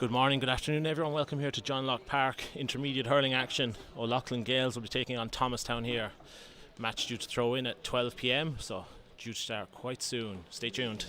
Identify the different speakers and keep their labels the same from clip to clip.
Speaker 1: Good morning, good afternoon, everyone. Welcome here to John Locke Park. Intermediate hurling action. O'Loughlin Gaels will be taking on Thomastown here. Match due to throw in at 12 p.m, so due to start quite soon. Stay tuned.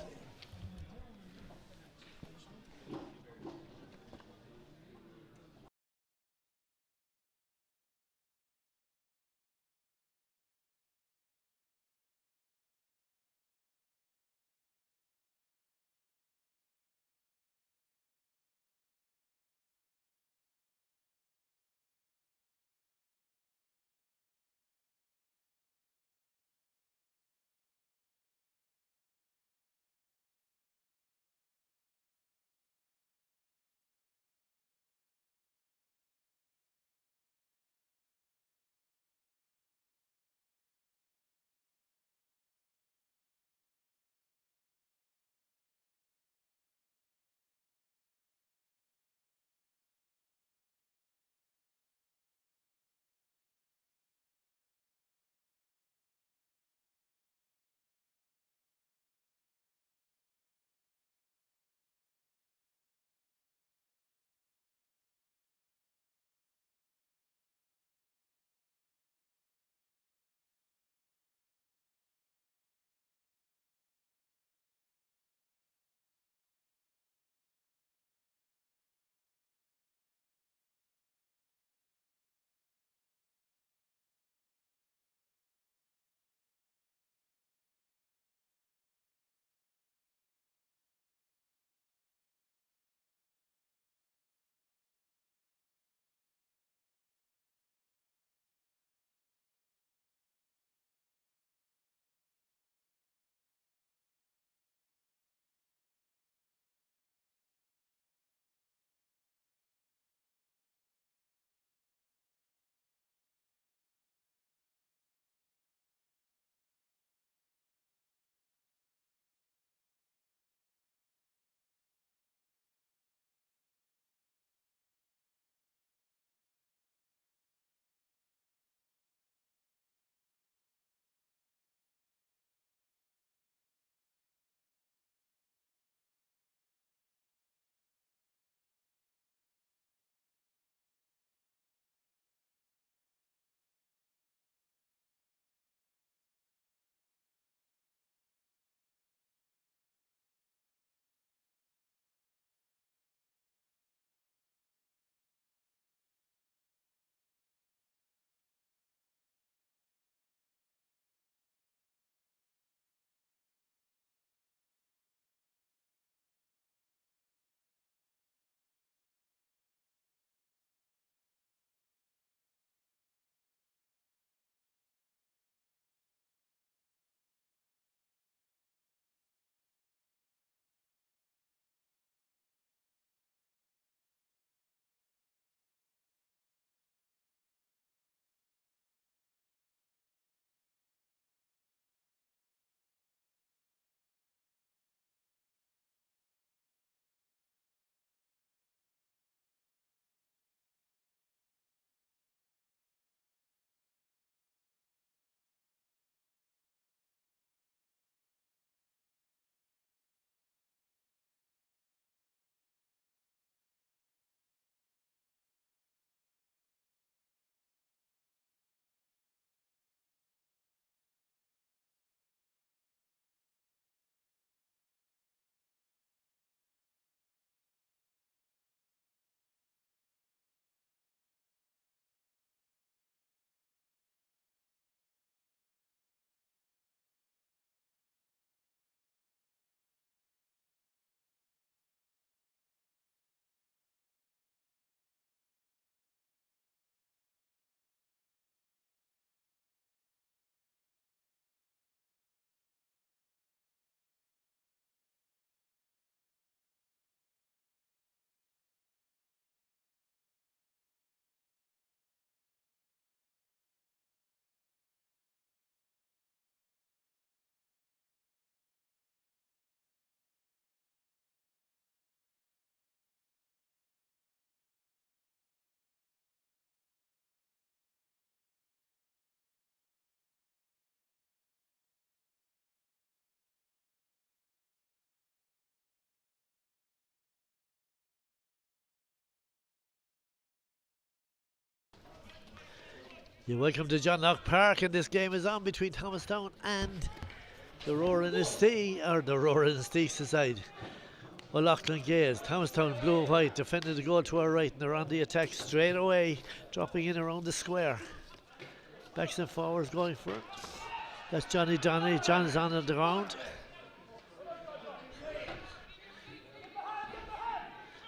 Speaker 2: You're welcome to John Locke Park, and this game is on between Thomastown and the Roaring Steaks aside. O'Loughlin Gaels. Thomastown blue and white, defended the goal to our right, and they're on the attack straight away, dropping in around the square. Backs and forwards going for it. That's Johnny Donnelly. John's on the ground.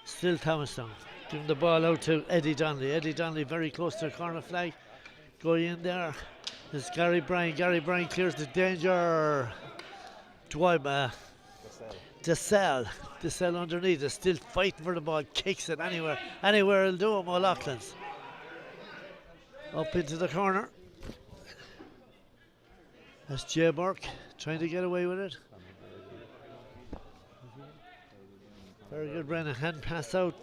Speaker 2: Still Thomastown. Giving the ball out to Eddie Donnelly. Eddie Donnelly very close to the corner flag. Going in there. There's Gary Bryan. Gary Bryan clears the danger. DeSalle underneath is still fighting for the ball. Kicks it anywhere. Anywhere will do him. O'Loughlin's. Up into the corner. That's Jay Burke trying to get away with it. Very good, Brennan. Hand pass out.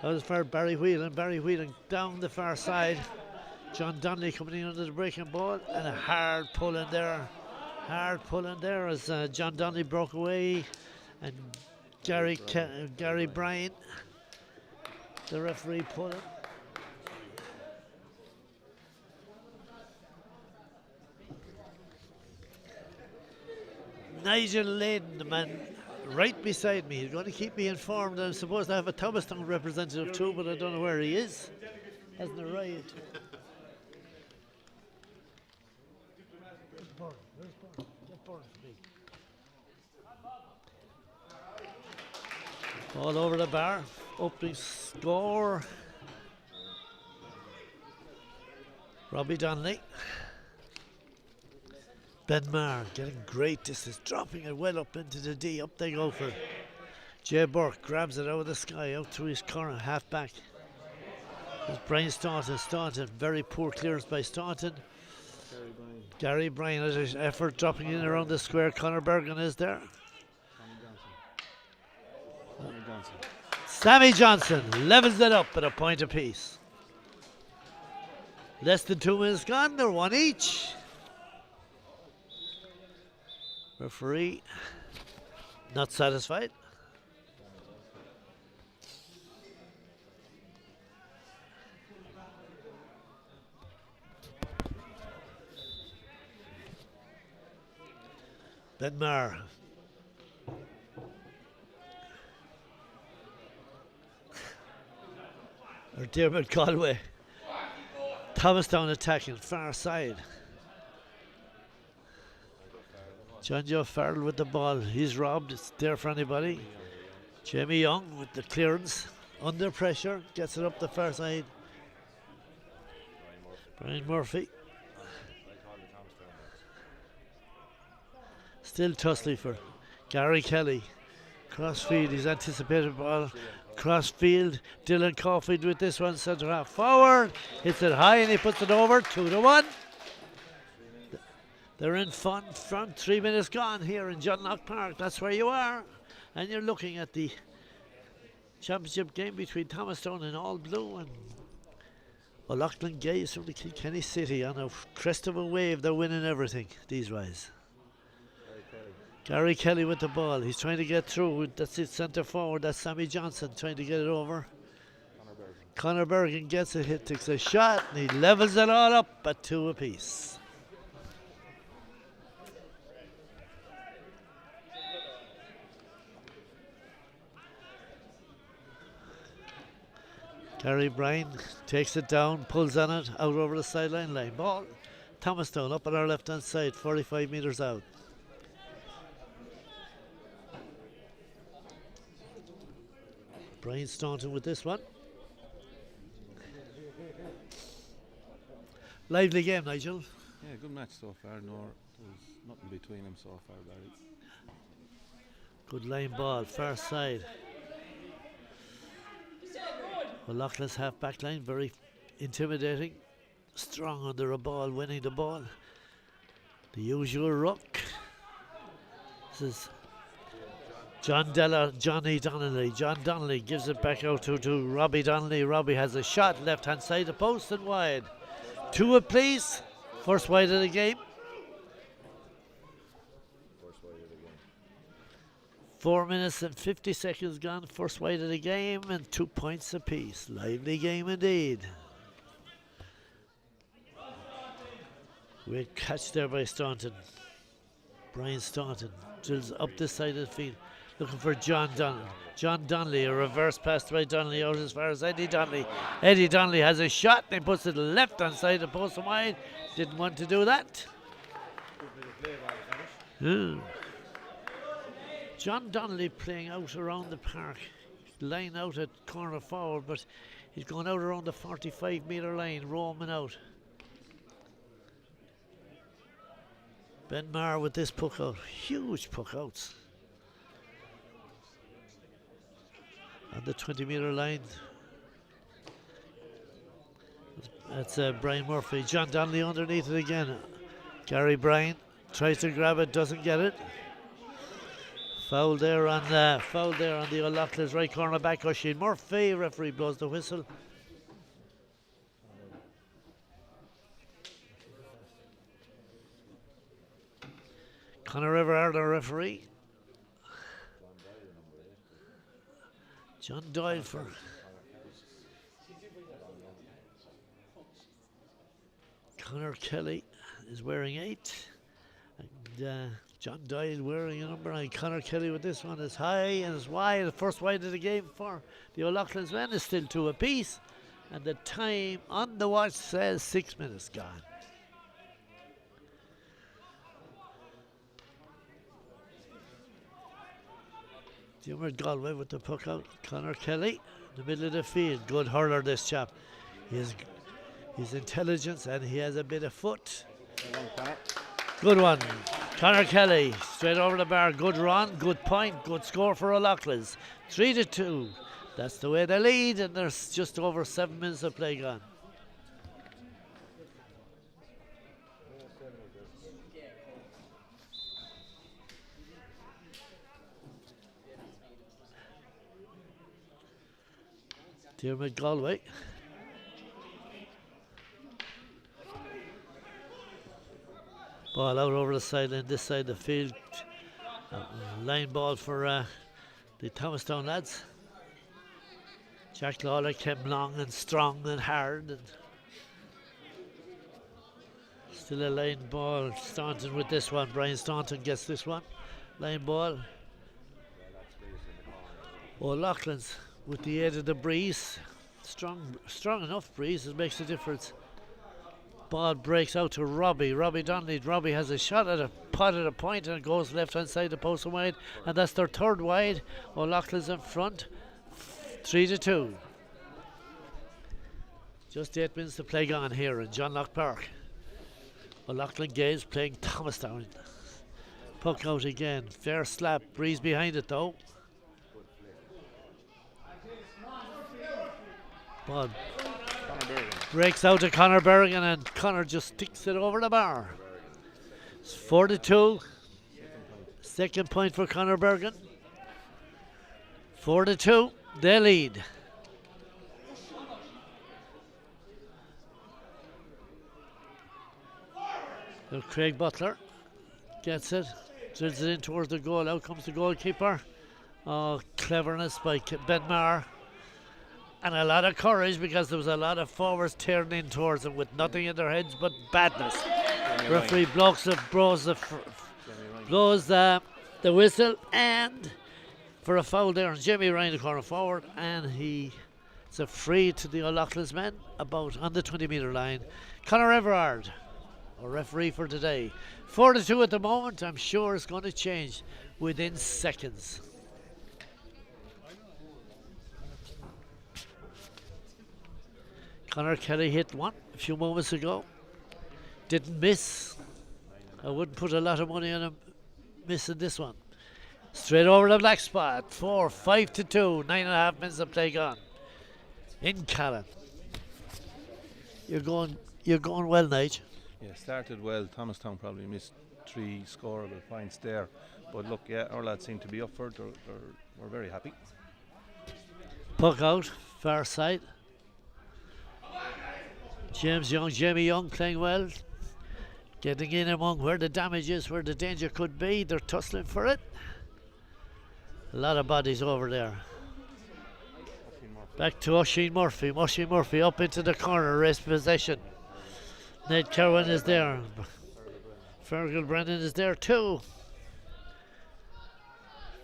Speaker 2: That was for Barry Whelan. Barry Whelan down the far side. John Donnelly coming in under the breaking ball, and a hard pull in there. Hard pull in there as John Donnelly broke away, and Gary Bryan, the referee, pulled him. Nigel Layden, the man right beside me, he's going to keep me informed. I'm supposed to have a Thomastown representative too, but I don't know where he is. Hasn't arrived. All over the bar. Opening score. Robbie Donnelly. Ben Maher getting great distance, dropping it well up into the D. Up they go for it. Jay Burke grabs it out of the sky, out to his corner, half back. There's Brian Staunton. Very poor clearance by Staunton. Gary Bryan at his effort, dropping in around the square. Conor Bergen is there. Sammy Johnson levels it up at a point apiece. Less than 2 minutes gone, they're one each. Referee not satisfied. Ben Maher. Or Dermot Galway. Thomastown attacking, far side. John Joe Farrell with the ball. He's robbed. It's there for anybody. Jamie Young with the clearance. Under pressure. Gets it up the far side. Brian Murphy. Still tussly for Gary Kelly. Crossfield. He's anticipated ball. Crossfield. Dylan Caulfield with this one. Centre half forward. Hits it high and he puts it over. 2-1. They're in front. 3 minutes gone here in John Locke Park. That's where you are. And you're looking at the championship game between Thomastown and All Blue and O'Loughlin Gaels from the Kilkenny City. On a crest of a wave, they're winning everything these days. Gary Kelly with the ball. He's trying to get through. That's it, centre forward. That's Sammy Johnson trying to get it over. Conor Bergen gets a hit, takes a shot, and he levels it all up at 2 apiece. Gary Bryan takes it down, pulls on it, out over the sideline line. Ball, Thomastown up on our left-hand side, 45 metres out. Brian Staunton with this one. Lively game, Nigel.
Speaker 3: Yeah, good match so far. No, there's nothing between them so far, Barry.
Speaker 2: Good line ball, far side. O'Loughlin's half back line, very intimidating. Strong under a ball, winning the ball. The usual ruck. This is Johnny Donnelly. John Donnelly gives it back out to Robbie Donnelly. Robbie has a shot, left hand side, the post and wide. 2 apiece. First wide of the game. 4 minutes and 50 seconds gone. First wide of the game and 2 points apiece. Lively game indeed. Great catch there by Staunton. Brian Staunton drills up this side of the field, looking for John Donnelly. John Donnelly, a reverse pass by Donnelly out as far as Eddie Donnelly. Eddie Donnelly has a shot, and he puts it left hand side of the post and wide. Didn't want to do that. John Donnelly playing out around the park, line out at corner forward, but he's going out around the 45-metre line, roaming out. Ben Maher with this puck out, huge puck outs. On the 20-metre line. That's Brian Murphy. John Donnelly underneath it again. Gary Bryan tries to grab it, doesn't get it. Foul there on the O'Loughlin's right corner back. Oisin Murphy, referee blows the whistle. Conor Everard, our referee. John Doyle for Conor Kelly is wearing 8, and John Doyle wearing a number 9. Conor Kelly with this one is high and is wide. The first wide of the game for the O'Loughlin's men is still 2 apiece, and the time on the watch says 6 minutes gone. Diarmuid Galway with the puck out. Conor Kelly in the middle of the field. Good hurler, this chap. He's intelligence and he has a bit of foot. Good one. Conor Kelly straight over the bar. Good run, good point, good score for O'Loughlin's. 3-2. That's the way they lead, and there's just over 7 minutes of play gone. Diarmuid Galway. Ball out over the sideline, this side of the field. Line ball for the Thomastown lads. Jack Lawler came long and strong and hard. And still a line ball. Staunton with this one. Brian Staunton gets this one. Line ball. O'Loughlin's with the aid of the breeze. Strong enough breeze, it makes a difference. Ball breaks out to Robbie Donnelly. Robbie has a shot at a pot at a point and it goes left hand side the post and wide, and that's their third wide. O'Loughlin's in front, 3-2. Just 8 minutes to play gone here in John Locke Park. O'Loughlin Gaels playing Thomastown. Puck out again, fair slap, breeze behind it though. Ball breaks out to Conor Berrigan, and Conor just sticks it over the bar. It's 4-2. Second point for Conor Berrigan. 4-2. They lead. So Craig Butler gets it, drills it in towards the goal. Out comes the goalkeeper. Oh, cleverness by Ben Maher. And a lot of courage, because there was a lot of forwards tearing in towards them with nothing in their heads but badness. Referee blows the whistle, and for a foul there on Jamie Ryan, the corner forward, and it's a free to the O'Loughlin's men about on the 20-metre line. Conor Everard, our referee for today. 4-2 at the moment. I'm sure it's going to change within seconds. Conor Kelly hit one a few moments ago. Didn't miss. I wouldn't put a lot of money on him missing this one. Straight over the black spot. 5-2. 9.5 minutes of play gone. In Callan. You're going well, Nige.
Speaker 3: Yeah, started well. Thomastown probably missed 3 scoreable points there. But look, yeah, our lads seem to be up for it. We're very happy.
Speaker 2: Puck out, far side. Jamie Young playing well. Getting in among where the damage is, where the danger could be. They're tussling for it. A lot of bodies over there. Back to Oisin Murphy. Oisin Murphy up into the corner, race possession. Ned Kerwin is there. Fergal Brennan is there too.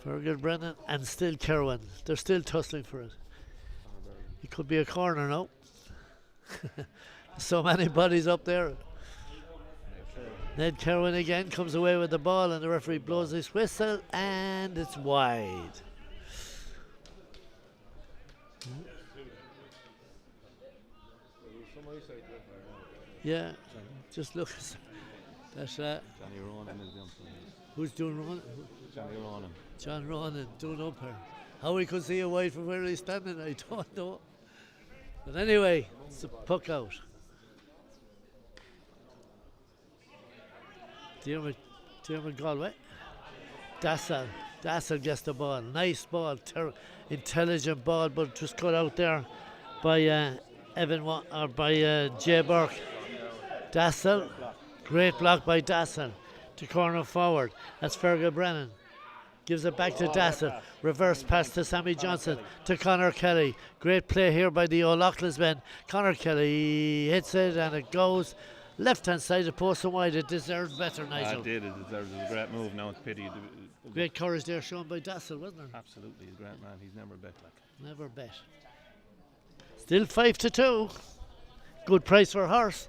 Speaker 2: Fergal Brennan and still Kerwin. They're still tussling for it. It could be a corner now. So many bodies up there. Ned Kerwin again comes away with the ball, and the referee blows his whistle, and it's wide. Yeah, just look. That's
Speaker 3: Johnny Ronan is the umpire.
Speaker 2: who's doing Ronan?
Speaker 3: Johnny Ronan.
Speaker 2: John Ronan doing umpire. How he could see a wide from where he's standing, I don't know. But anyway, it's a puck out. Dermot Galway. Dassel gets the ball. Nice ball, intelligent ball, but it was cut out there by Jay Burke. Dassel, great block by Dassel to corner forward. That's Fergal Brennan. Gives it back to Dassel. Reverse pass to Sammy Johnson to Conor Kelly. Great play here by the O'Loughlin's men. Conor Kelly hits it and it goes left hand side of post and wide. It deserved better, Nigel.
Speaker 3: It did. It deserved a great move. Now it's pity.
Speaker 2: Great courage there shown by Dassel, wasn't there?
Speaker 3: Absolutely, he's a great man. He's never bet like.
Speaker 2: Never bet. Still 5-2. Good price for a horse.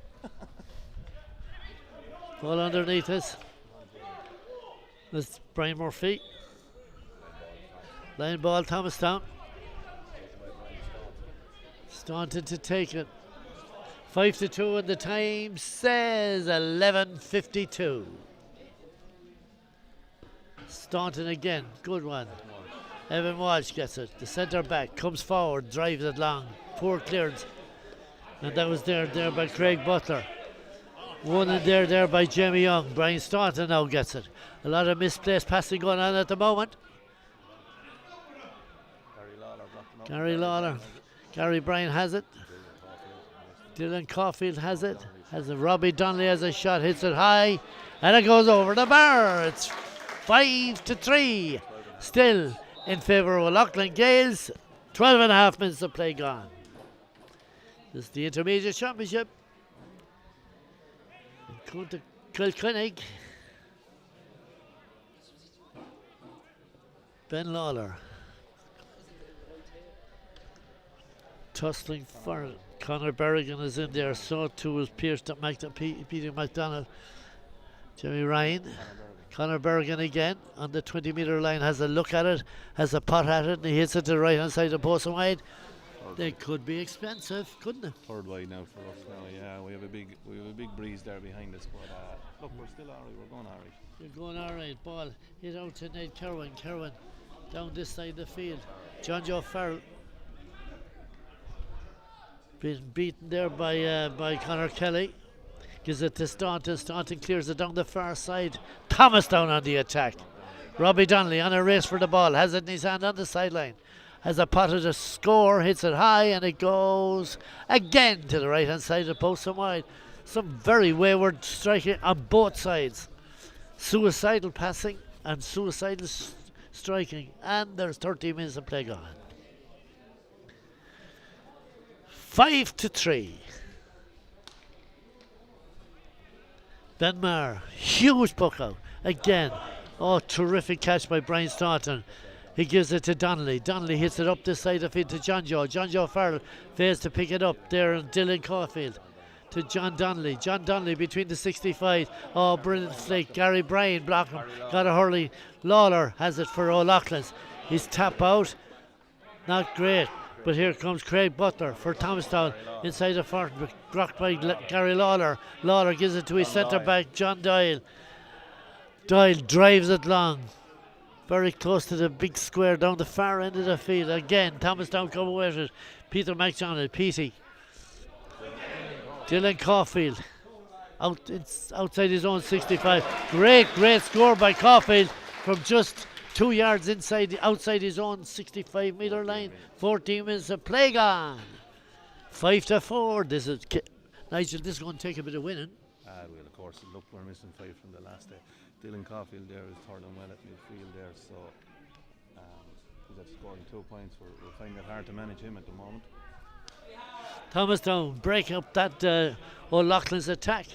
Speaker 2: Ball underneath us. That's Brian Murphy. Line ball, Thomastown. Staunton to take it. 5-2, and the time says 11:52. Staunton again, good one. Evan Walsh gets it. The centre back comes forward, drives it long. Poor clearance. And that was there by Craig Butler. One in there by Jamie Young. Brian Staunton now gets it. A lot of misplaced passing going on at the moment. Gary Lawler. Gary Bryan has it. Dylan Caulfield has it. Robbie Donnelly has a shot, hits it high, and it goes over the bar. It's 5-3. Still in favour of Loughlin Gaels. 12 and a half minutes of play gone. This is the Intermediate Championship. Kilkenny. Ben Lawler. Tussling for it. Conor Berrigan is in there. So too is Peter McDonald. Jimmy Ryan. Conor Berrigan again on the 20-metre line, has a look at it, has a pot at it, and he hits it to the right hand side of the post and wide. They could be expensive, couldn't they?
Speaker 3: Third wide now for us now. Yeah, we have a big breeze there behind us, but look, we're still alright. We're going alright.
Speaker 2: You're going alright. Ball hit out to Ned Kerwin. Kerwin down this side of the field. John Joe Farrell being beaten there by Conor Kelly. Gives it to Staunton. Staunton clears it down the far side. Thomastown on the attack. Robbie Donnelly on a race for the ball. Has it in his hand on the sideline. Has a pot at a score. Hits it high and it goes again to the right hand side of the post and wide. Some very wayward striking on both sides. Suicidal passing and suicidal striking. And there's 13 minutes of play gone. 5-3. Ben Maher, huge puck out again. Oh, terrific catch by Brian Staunton. He gives it to Donnelly. Donnelly hits it up this side of it to John Joe. John Joe Farrell fails to pick it up there, and Dylan Caulfield to John Donnelly. John Donnelly between the 65. Oh, brilliant flick. Gary Bryan blocking. Got a Hurling. Lawler has it for O'Loughlin's. He's tap out. Not great. But here comes Craig Butler for Thomastown inside the front, blocked by Gary Lawler. Lawler gives it to his centre back, John Doyle. Doyle drives it long, very close to the big square down the far end of the field. Again, Thomastown come away with it. Peter McDonald, Petey. Dylan Caulfield outside his own 65. Great score by Caulfield from just 2 yards outside his own 65-metre line. 14 minutes of play gone. 5-4. This is Nigel. This is going to take a bit of winning.
Speaker 3: Well, of course. Look, we're missing 5 from the last day. Dylan Caulfield there is third and well at midfield there, so he's scoring 2 points. We're finding it hard to manage him at the moment.
Speaker 2: Thomastown break up that O'Loughlin's attack.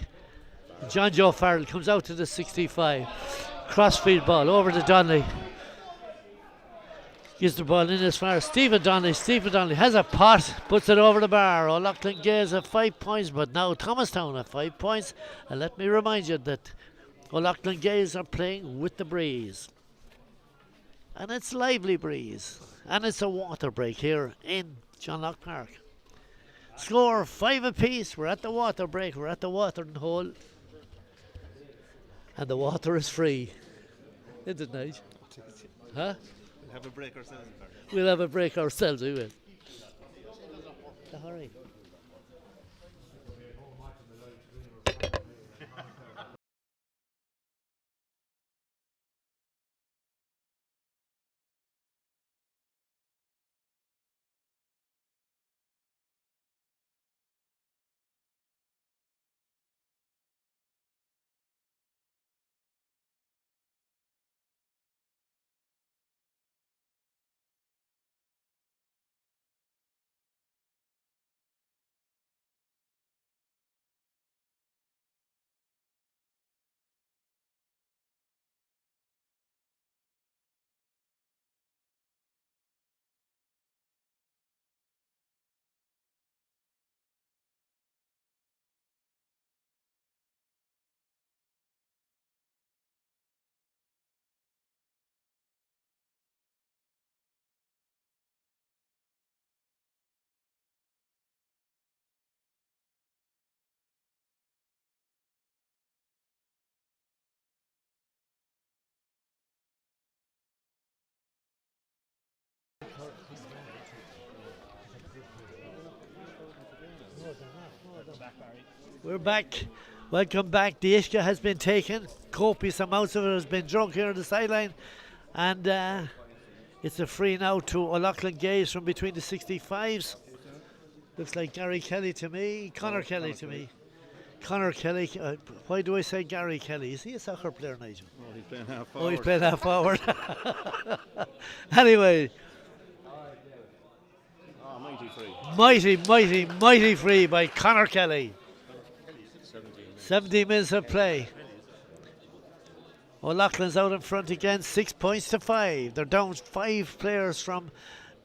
Speaker 2: John Joe Farrell comes out to the 65. Crossfield ball over to Donnelly. Gives the ball in as far as Stephen Donnelly. Stephen Donnelly has a pot, puts it over the bar. O'Loughlin Gaels have 5 points, but now Thomastown have 5 points. And let me remind you that O'Loughlin Gaels are playing with the breeze. And it's lively breeze. And it's a water break here in John Locke Park. Score 5 apiece. We're at the water break. We're at the watering hole. And the water is free. Isn't it nice? Huh?
Speaker 3: We'll have a break ourselves.
Speaker 2: We'll have a break ourselves, we will. Hurry. We're back. Welcome back. The Ishka has been taken. Copious amounts of it has been drunk here on the sideline. And it's a free now to O'Loughlin Gaels from between the 65s. Looks like Gary Kelly to me. Connor Kelly to me. Connor Kelly. Why do I say Gary Kelly? Is he a soccer player, Nigel?
Speaker 3: Oh, he's playing half forward.
Speaker 2: Oh, he's playing half forward. Anyway.
Speaker 3: Oh, mighty free.
Speaker 2: Mighty free by Connor Kelly. 17 minutes of play. O'Loughlin's out in front again, 6 points to 5. They're down 5 players from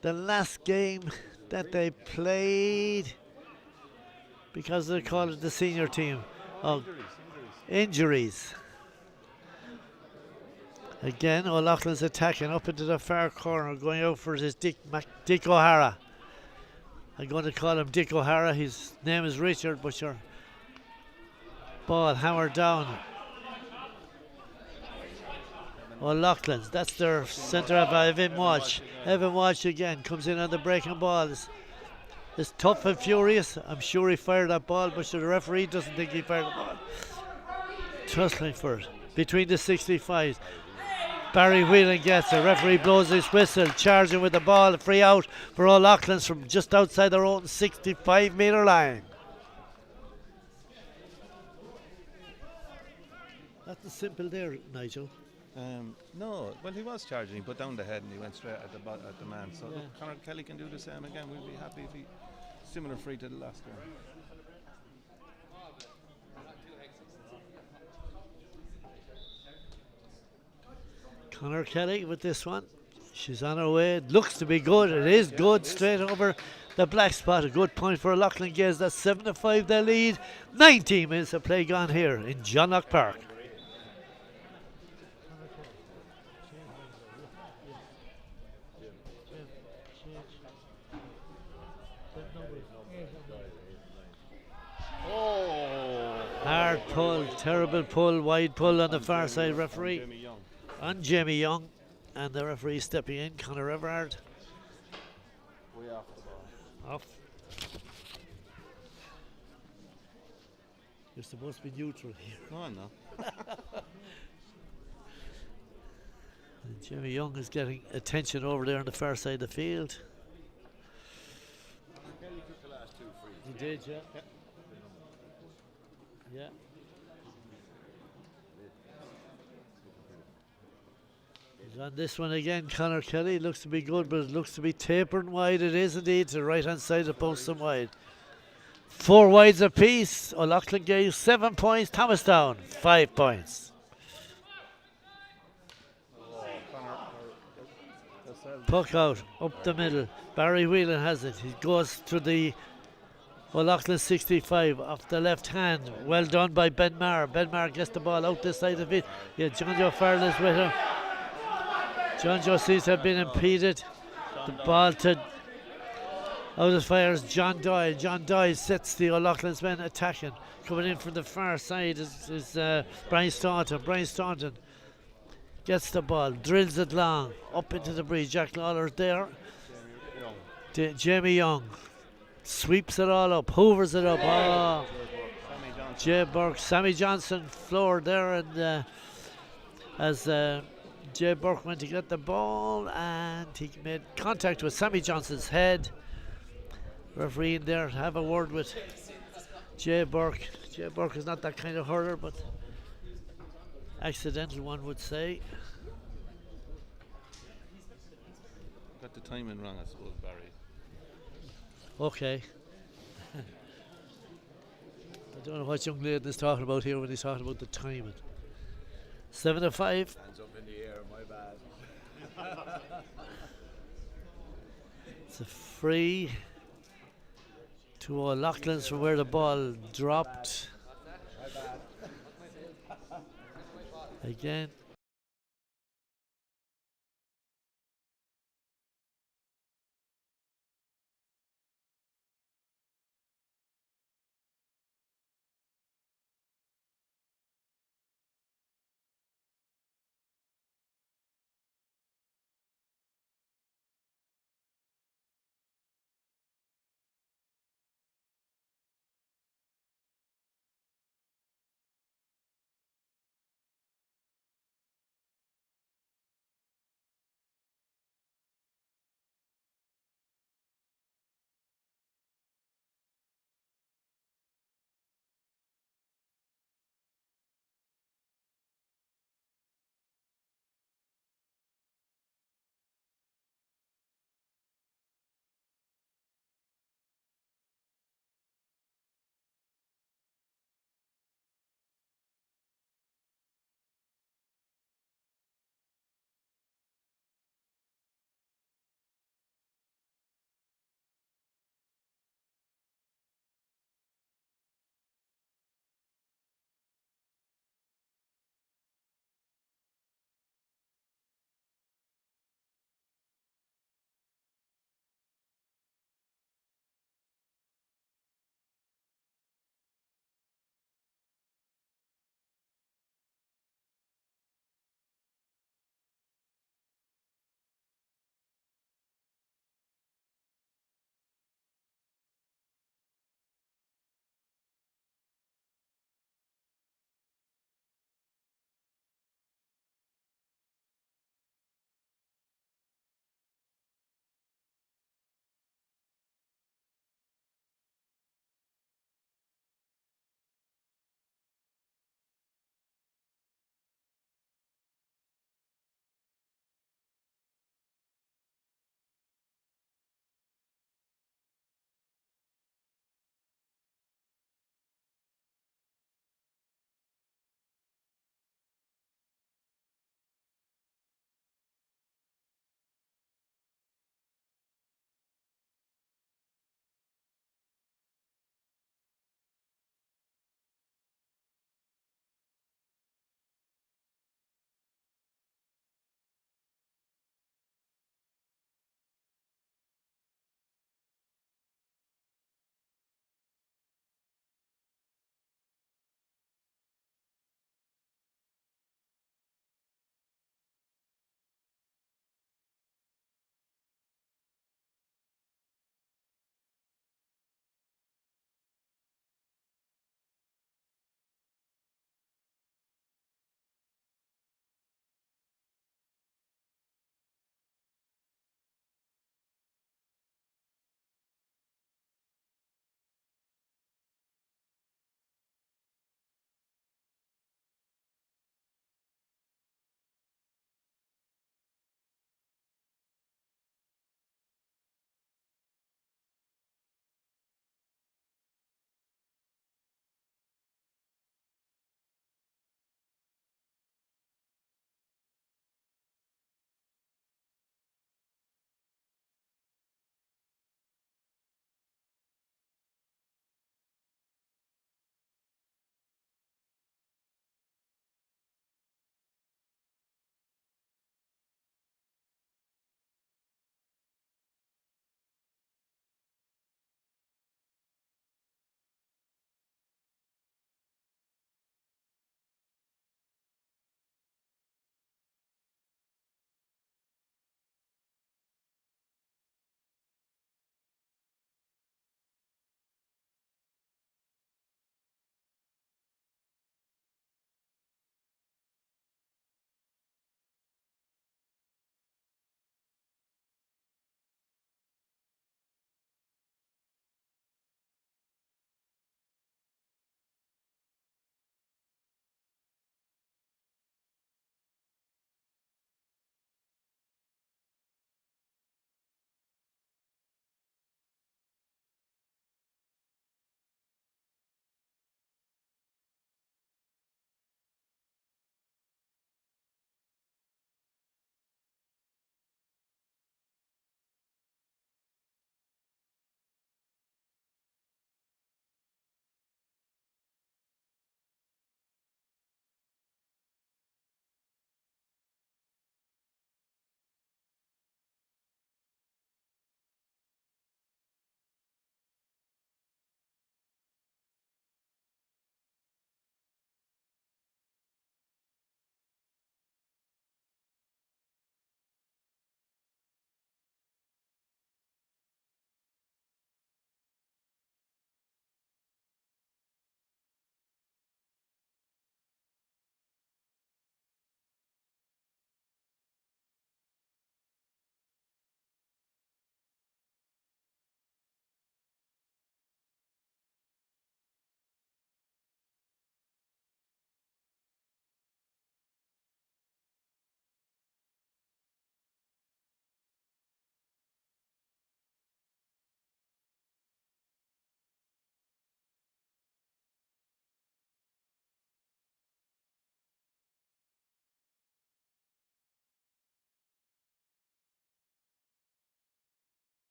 Speaker 2: the last game that they played because they call it the senior team. Oh, injuries. Again, O'Loughlin's attacking up into the far corner, going out for his Dick O'Hara. I'm going to call him Dick O'Hara. His name is Richard, but your ball hammered down. O'Loughlin's, that's their centre half, Evan Walsh. Evan Walsh again comes in on the breaking ball. It's tough and furious. I'm sure he fired that ball, but the referee doesn't think he fired the ball. Tussling for it between the 65s. Barry Whelan gets it. Referee blows his whistle, charging with the ball. A free out for O'Loughlin's from just outside their own 65-metre line. That's simple there, Nigel.
Speaker 3: No, well, he was charging. He put down the head and he went straight at the man. So look, Conor Kelly can do the same again. We'll be happy if he similar free to the last game.
Speaker 2: Conor Kelly with this one. She's on her way. It looks to be good. It is good. Straight over the black spot. A good point for O'Loughlin Gaels. That's 7-5 their lead. 19 minutes of play gone here in John Locke Park. Hard pull, terrible pull, wide pull on the far side, referee. On Jamie Young, and the referee stepping in, Conor Everard.
Speaker 3: Way off the ball.
Speaker 2: Off. You're supposed to be neutral here.
Speaker 3: No, I'm not.
Speaker 2: And Jamie Young is getting attention over there on the far side of the field.
Speaker 3: Kelly took the last 2 frees.
Speaker 2: He did, yeah. Yeah. He's on this one again, Conor Kelly. Looks to be good, but it looks to be tapering wide. It is indeed to the right hand side of the post and wide. 4 wides apiece. O'Loughlin Gaels 7 points. Thomastown 5 points. Puck out up the middle. Barry Whelan has it. He goes to the O'Loughlin 65 off the left hand. Well done by Ben Maher. Ben Maher gets the ball out this side of it. Yeah, John Joe Farrell is with him. John Joe seems to have been impeded. The ball to out of fires John Doyle. John Doyle sets the O'Loughlin's men attacking. Coming in from the far side is Brian Staunton. Brian Staunton gets the ball, drills it long, up into the breeze. Jack Lawler's there. Jamie Young sweeps it all up, hoovers it up. Oh. Jay Burke, Sammy Johnson floored there, and as Jay Burke went to get the ball, and he made contact with Sammy Johnson's head. Referee in there, have a word with Jay Burke. Jay Burke is not that kind of hurler, but accidental, one would say.
Speaker 3: Got the timing wrong, I suppose, Barry.
Speaker 2: Okay. I don't know what young lady is talking about here when he's talking about the timing. 7-5.
Speaker 4: Hands up in the air, my bad.
Speaker 2: It's a free to O'Loughlin's from where the ball dropped. Again.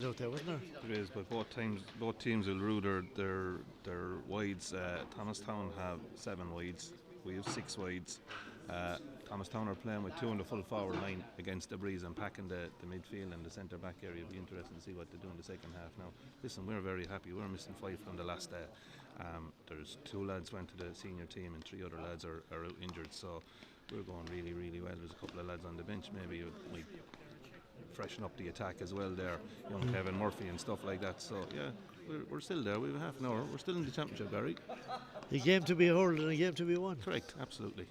Speaker 2: out there, wasn't there?
Speaker 3: There is, but both teams will rue their wides. Thomastown have 7 wides. We have 6 wides. Thomastown are playing with 2 in the full forward line against the breeze and packing the midfield and the centre back area. It'll be interesting to see what they do in the second half. Now, listen, we're very happy. We're missing 5 from the last day. There's 2 lads went to the senior team and 3 other lads are out injured. So we're going really, really well. There's a couple of lads on the bench. Maybe we freshen up the attack as well there, young Kevin Murphy and stuff like that. So yeah, we're still there. We have half an hour. We're still in the championship, Barry.
Speaker 2: A game to be hurled and a game to be won.
Speaker 3: Correct, absolutely.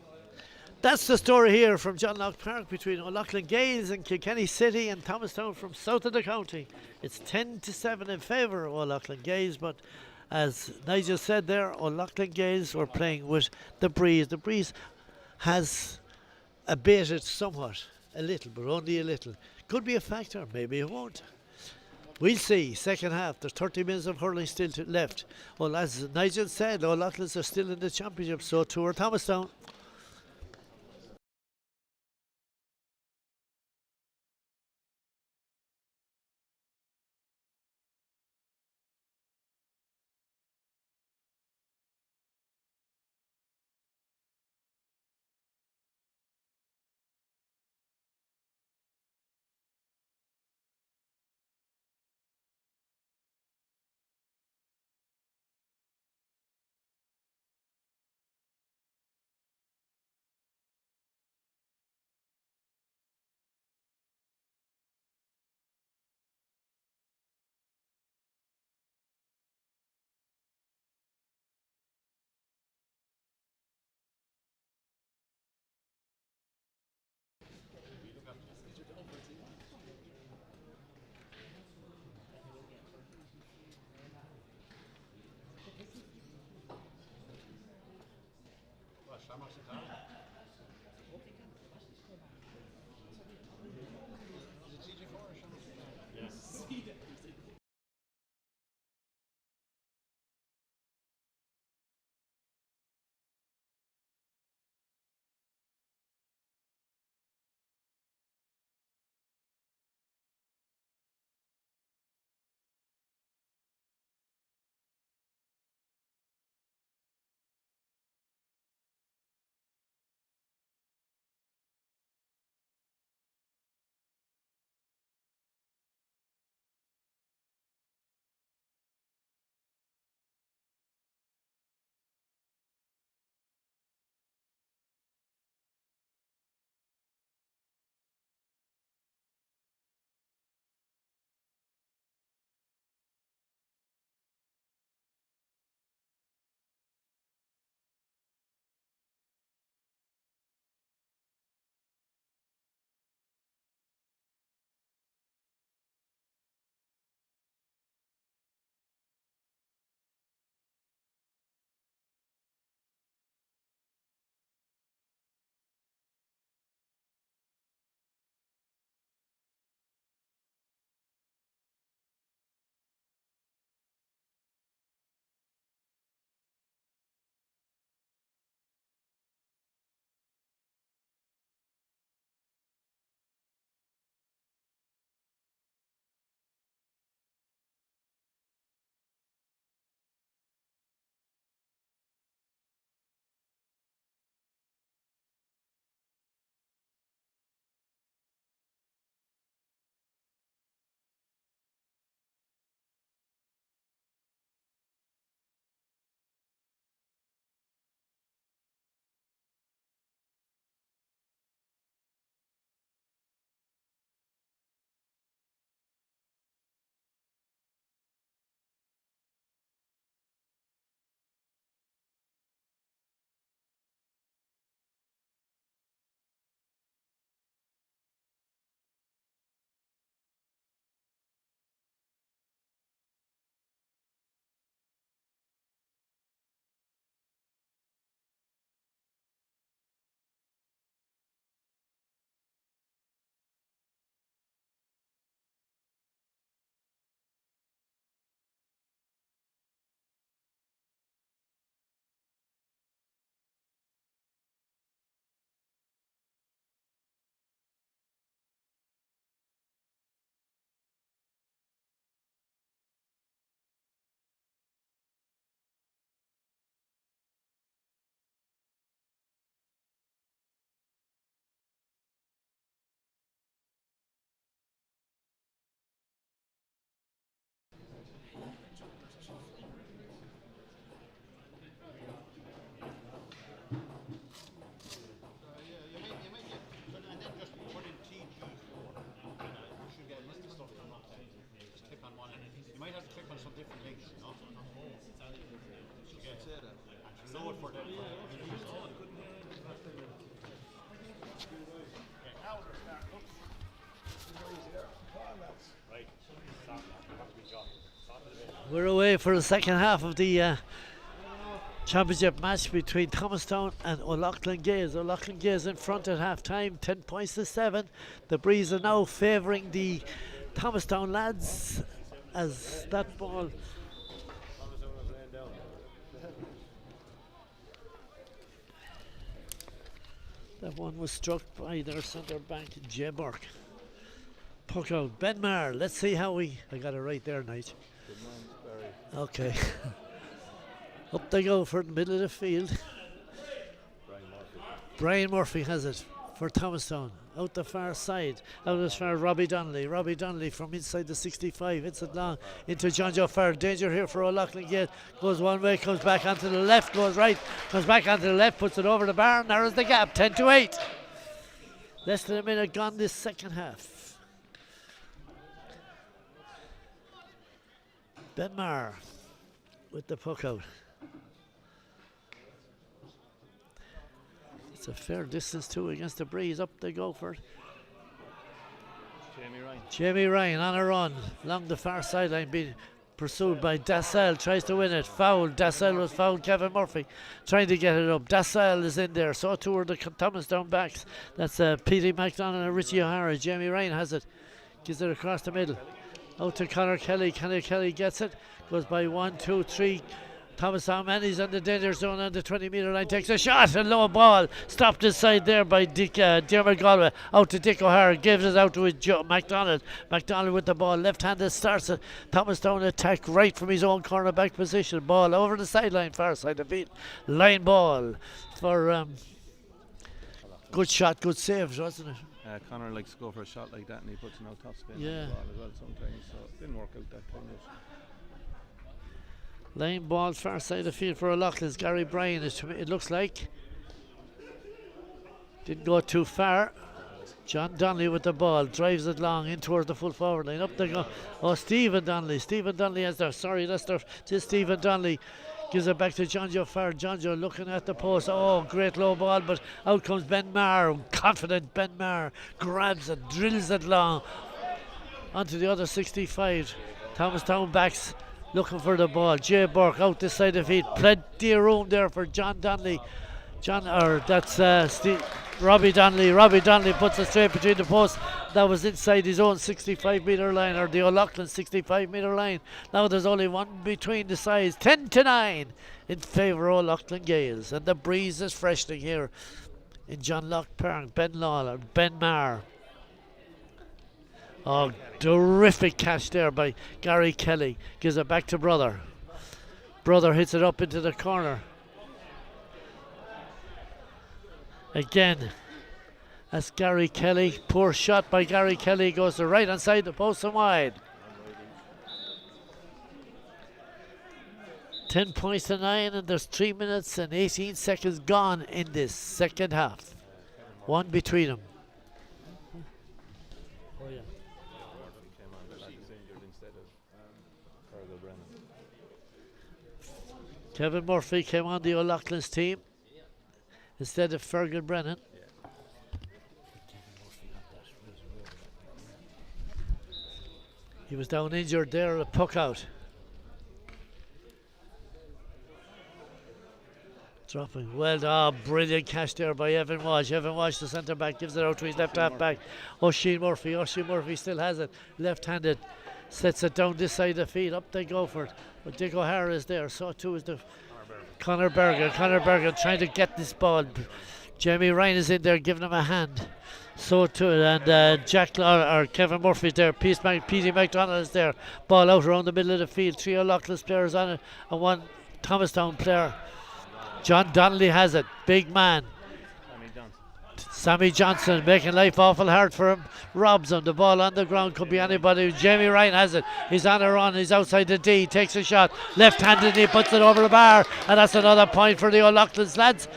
Speaker 2: That's the story here from John Locke Park between O'Loughlin Gaels and Kilkenny City and Thomastown from south of the county. It's 10-7 in favour of O'Loughlin Gaels, but as Nigel said there, O'Loughlin Gaels were playing with the breeze. The breeze has abated somewhat, a little, but only a little. Could be a factor, maybe it won't. We'll see. Second half, there's 30 minutes of hurling still left. Well, as Nigel said, O'Loughlin's are still in the championship, so too are Thomastown. We're away for the second half of the championship match between Thomastown and O'Loughlin Gaels. O'Loughlin Gaels in front at half time, 10 points to 7. The breeze are now favouring the Thomastown lads as that ball. That one was struck by their centre back, Jay Burke. Puck out, Ben Maher. Let's see how I got it right there, Nigel. Okay. Up they go for the middle of the field. Brian Murphy has it for Thomastown. Out the far side. Out as far Robbie Donnelly. Robbie Donnelly from inside the 65. Hits it long into John Joe Farr. Danger here for O'Loughlin Gate. Goes one way, comes back onto the left, goes right, comes back onto the left, puts it over the bar, narrows the gap. 10 to 8. Less than a minute gone this second half. Ben Maher with the puck out. It's a fair distance too against the breeze. Up they go for it. Jamie Ryan on a run along the far sideline, being pursued by Dassel. Tries to win it. Foul. Dassel was fouled. Kevin Murphy trying to get it up. Dassel is in there. So too are the Thomastown backs. That's Petey McDonald and Richie O'Hara. Jamie Ryan has it. Gives it across the middle. Out to Connor Kelly. Connor Kelly gets it. Goes by 1, 2, 3. Thomastown man, he's on the danger zone on the 20-metre line, takes a shot, a low ball, stopped inside there by Dermot Galway, out to Dick O'Hara, gives it out to his MacDonald. MacDonald with the ball, left-handed, starts a Thomastown attack right from his own cornerback position, ball over the sideline, far side of the field, line ball for good shot, good save, wasn't it?
Speaker 3: Connor likes to go for a shot like that and he puts an out top spin on
Speaker 2: Yeah.
Speaker 3: the ball as well sometimes, so it didn't work out that time.
Speaker 2: Line ball far side of the field for O'Loughlin's. Gary Bryan, it looks like. Didn't go too far. John Donnelly with the ball, drives it long in towards the full forward line. Up they go. Oh, Stephen Donnelly. Stephen Donnelly has there. Sorry, that's there. Just Stephen Donnelly gives it back to John Joe Farr. John Joe looking at the post. Oh, great low ball, but out comes Ben Maher. Confident Ben Maher grabs it, drills it long onto the other 65. Thomastown backs looking for the ball. Jay Burke out this side of the field. Plenty of room there for John Donnelly. Robbie Donnelly. Robbie Donnelly puts it straight between the posts. That was inside his own 65-metre line, or the O'Loughlin 65-metre line. Now there's only one between the sides. 10 to 9 in favour of O'Loughlin Gaels. And the breeze is freshening here in John Locke Park. Ben Lawler, Ben Maher. Oh, terrific catch there by Gary Kelly. Gives it back to Brother. Brother hits it up into the corner. Again, that's Gary Kelly. Poor shot by Gary Kelly. Goes to right hand side the post and wide. 10 points to 9, and there's 3 minutes and 18 seconds gone in this second half. One between them. Oh, yeah. Kevin Murphy came on the O'Loughlin's team instead of Fergal Brennan. He was down injured there, a puck out. Dropping. Well, brilliant catch there by Evan Walsh. Evan Walsh, the centre back, gives it out to his left half back. O'Sheen Murphy. O'Sheen Murphy still has it. Left-handed. Sets it down this side of the field. Up they go for it. But Dick O'Hara is there. So too is the Conor Berger. Conor Berger trying to get this ball. Jamie Ryan is in there giving him a hand. So too, and Kevin Murphy's there. Petey McDonald is there. Ball out around the middle of the field. 3 O'Loughlin's players on it, and 1 Thomastown player. John Donnelly has it. Big man. Sammy Johnson making life awful hard for him. Robs him. The ball on the ground could be anybody. Jamie Ryan has it. He's on a run. He's outside the D. Takes a shot. Left-handed. He puts it over the bar. And that's another point for the O'Loughlin's lads.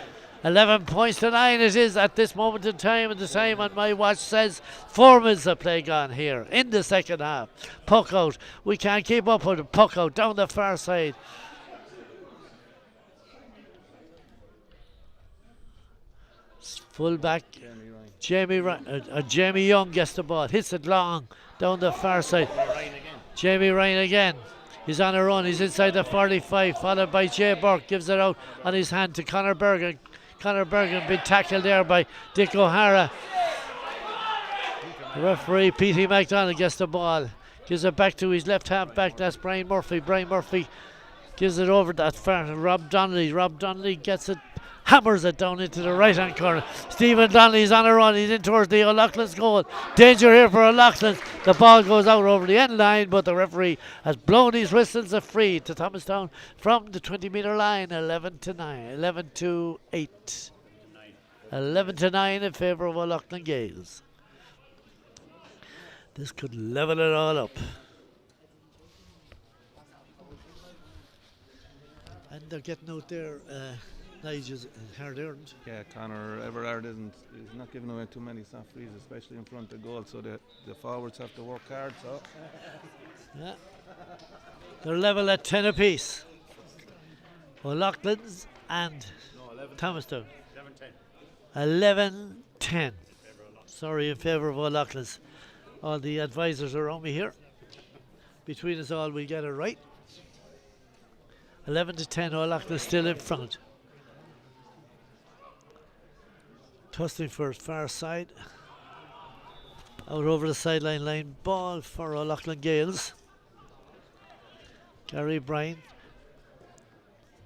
Speaker 2: 11 points to 9 it is at this moment in time. And the time on my watch says 4 minutes of play gone here in the second half. Puck out. We can't keep up with it. Puck out down the far side. Full back.
Speaker 3: Jamie Ryan.
Speaker 2: Jamie Young gets the ball. Hits it long down the far side. Jamie Ryan again. He's on a run. He's inside the 45. Followed by Jay Burke. Gives it out on his hand to Conor Bergen. Conor Bergen been tackled there by Dick O'Hara. The referee Petey McDonald gets the ball. Gives it back to his left half back. That's Brian Murphy. Brian Murphy gives it over that far. Rob Donnelly. Rob Donnelly gets it. Hammers it down into the right hand corner. Stephen Donnelly's on a run. He's in towards the O'Loughlin's goal. Danger here for O'Loughlin's. The ball goes out over the end line, but the referee has blown his whistles a free to Thomastown from the 20-metre line. 11-9. 11-8. 11-9 in favour of O'Loughlin Gaels. This could level it all up. And they're getting out there. Nigel's hard earned.
Speaker 3: Yeah, Conor Everard is not giving away too many soft frees, especially in front of goal. So the forwards have to work hard. So
Speaker 2: yeah, they're level at 10 apiece. O'Loughlin's and Thomastown. 11-10. Sorry, in favour of O'Loughlin's. All the advisors around me here. Between us all, we get it right. 11-10. O'Loughlin still in front. Tusting for his far side. Out over the sideline line. Ball for O'Loughlin Gaels. Gary Bryan.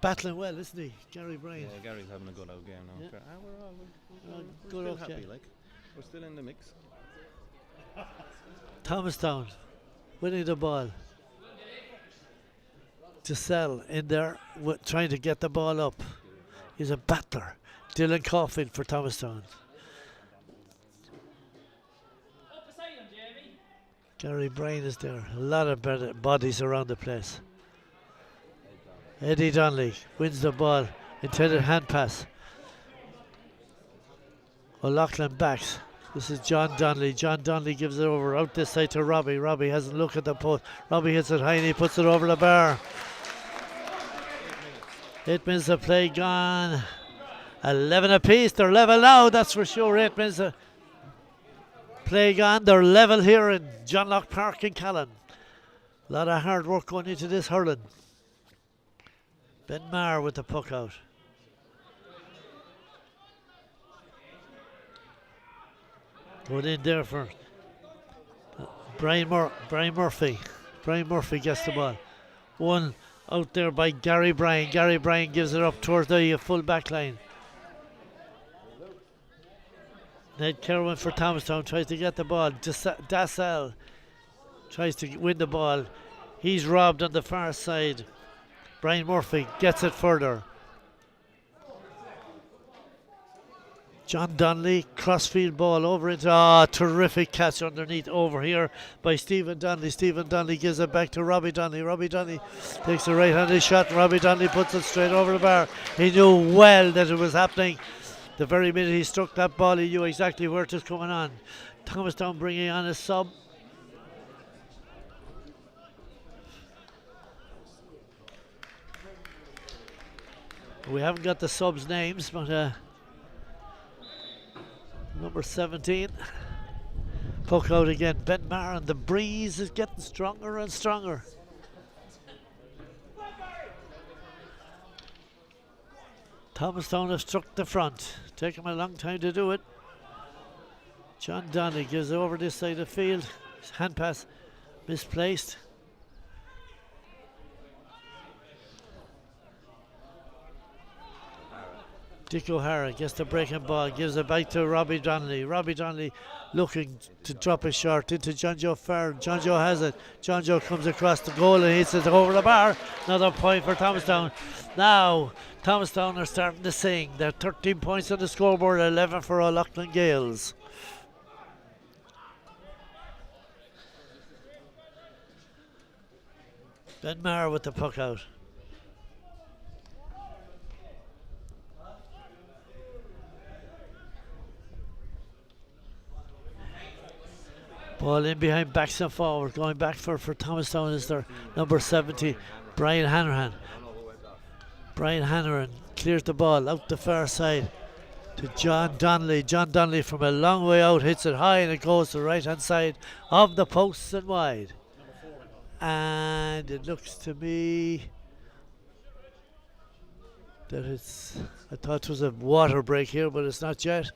Speaker 2: Battling well, isn't he? Gary Bryan.
Speaker 3: yeah, Gary's having a good out game now.
Speaker 2: Yeah.
Speaker 3: We're
Speaker 2: good
Speaker 3: still
Speaker 2: okay.
Speaker 3: happy, like we're still in the mix.
Speaker 2: Thomastown winning the ball. Giselle in there trying to get the ball up. He's a battler. Dylan Coffin for Thomastown. Gary Bryan is there. A lot of bodies around the place. Eddie Donnelly wins the ball. Intended hand pass. O'Loughlin backs. This is John Donnelly. John Donnelly gives it over out this side to Robbie. Robbie hasn't looked at the post. Robbie hits it high and he puts it over the bar. 8 minutes of play gone. 11 apiece. They're level now, that's for sure. 8 minutes of play gone. They're level here in John Locke Park in Callan. A lot of hard work going into this hurling. Ben Maher with the puck out. Going in there for Brian Murphy. Brian Murphy gets the ball. One out there by Gary Bryan. Gary Bryan gives it up towards the full back line. Ned Kerwin for Thomastown tries to get the ball. Dassel tries to win the ball. He's robbed on the far side. Brian Murphy gets it further. John Donnelly, crossfield ball over into, terrific catch underneath over here by Stephen Donnelly. Stephen Donnelly gives it back to Robbie Donnelly. Robbie Donnelly takes a right-handed shot. Robbie Donnelly puts it straight over the bar. He knew well that it was happening. The very minute he struck that ball, he knew exactly where it was coming on. Thomastown bringing on a sub. We haven't got the subs' names, but number 17. Puck out again. Ben Maher, and the breeze is getting stronger and stronger. Thomastown have struck the front. Taken him a long time to do it. John Donnelly gives it over this side of the field. His hand pass misplaced. Dick O'Hara gets the breaking ball, gives it back to Robbie Donnelly. Robbie Donnelly looking to drop it short into John Joe Farr. John Joe has it. John Joe comes across the goal and hits it over the bar. Another point for Thomastown. Now, Thomastown are starting to sing. They're 13 points on the scoreboard, 11 for O'Loughlin Gaels. Ben Maher with the puck out. Ball in behind, backs and forward. Going back for Thomastown is their number 70, Brian Hanrahan. Brian Hanrahan clears the ball out the far side. to John Donnelly. John Donnelly from a long way out hits it high and it goes to the right hand side of the posts and wide. And it looks to me that I thought it was a water break here, but it's not yet.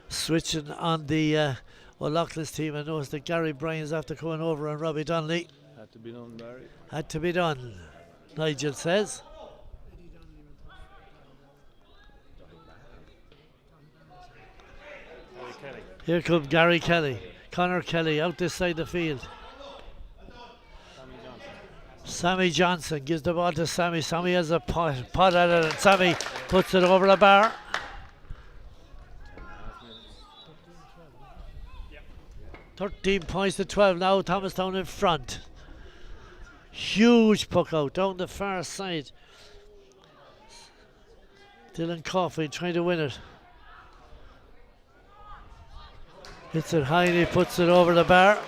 Speaker 2: Switching on the O'Loughlin's team, I noticed that Gary Bryan's after coming over and Robbie Donnelly.
Speaker 3: Had to be done, Barry.
Speaker 2: Had to be done, Nigel says. Here comes Gary Kelly. Connor Kelly out this side of the field. Sammy Johnson gives the ball to Sammy. Sammy has a pot at it and Sammy puts it over the bar. £13 to 12 now. Thomastown in front. Huge puck out down the far side. Dylan Coffey trying to win it. Hits it high and he puts it over the bar.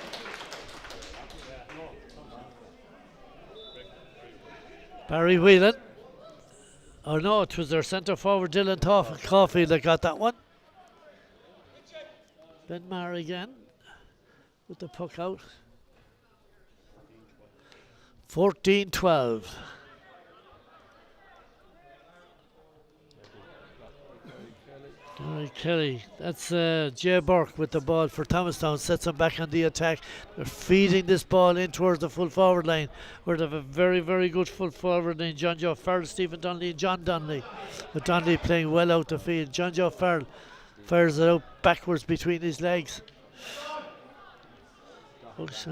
Speaker 2: Barry Whelan. Oh no, it was their centre forward Dylan Coffey that got that one. Ben Maher again with the puck out. 14-12. Gary Kelly, that's Jay Burke with the ball for Thomastown, sets him back on the attack. They're feeding this ball in towards the full forward line, where they have a very, very good full forward line. John Joe Farrell, Stephen Donnelly and John Donnelly. But Donnelly playing well out the field. John Joe Farrell fires it out backwards between his legs. Looks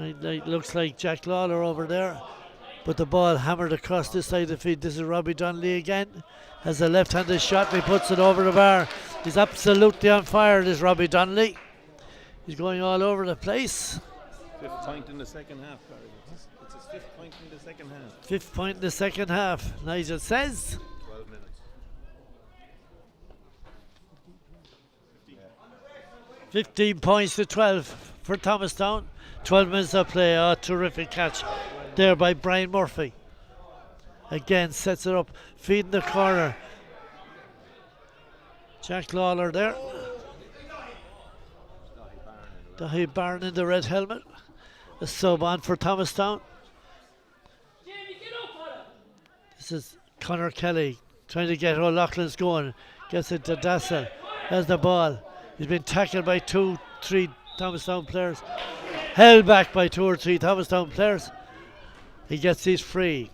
Speaker 2: like Jack Lawler over there. But the ball hammered across this side of the field. This is Robbie Donnelly again. Has a left-handed shot and he puts it over the bar. He's absolutely on fire, this Robbie Donnelly. He's going all over the place.
Speaker 3: Fifth point in the second half, Barry. It's his fifth point in the second half.
Speaker 2: Fifth point in the second half, Nigel says.
Speaker 3: 12 minutes.
Speaker 2: 15 points to 12 for Thomastown. 12 minutes of play. Oh, terrific catch there by Brian Murphy. Again, sets it up, feeding the corner. Jack Lawler there. Dahi Barron in the red helmet. A sub on for Thomastown. This is Connor Kelly trying to get O'Loughlin's going. Gets it to Dassel. Has the ball. He's been tackled by 2-3 Thomastown players. Held back by 2 or 3 Thomastown players. He gets his free.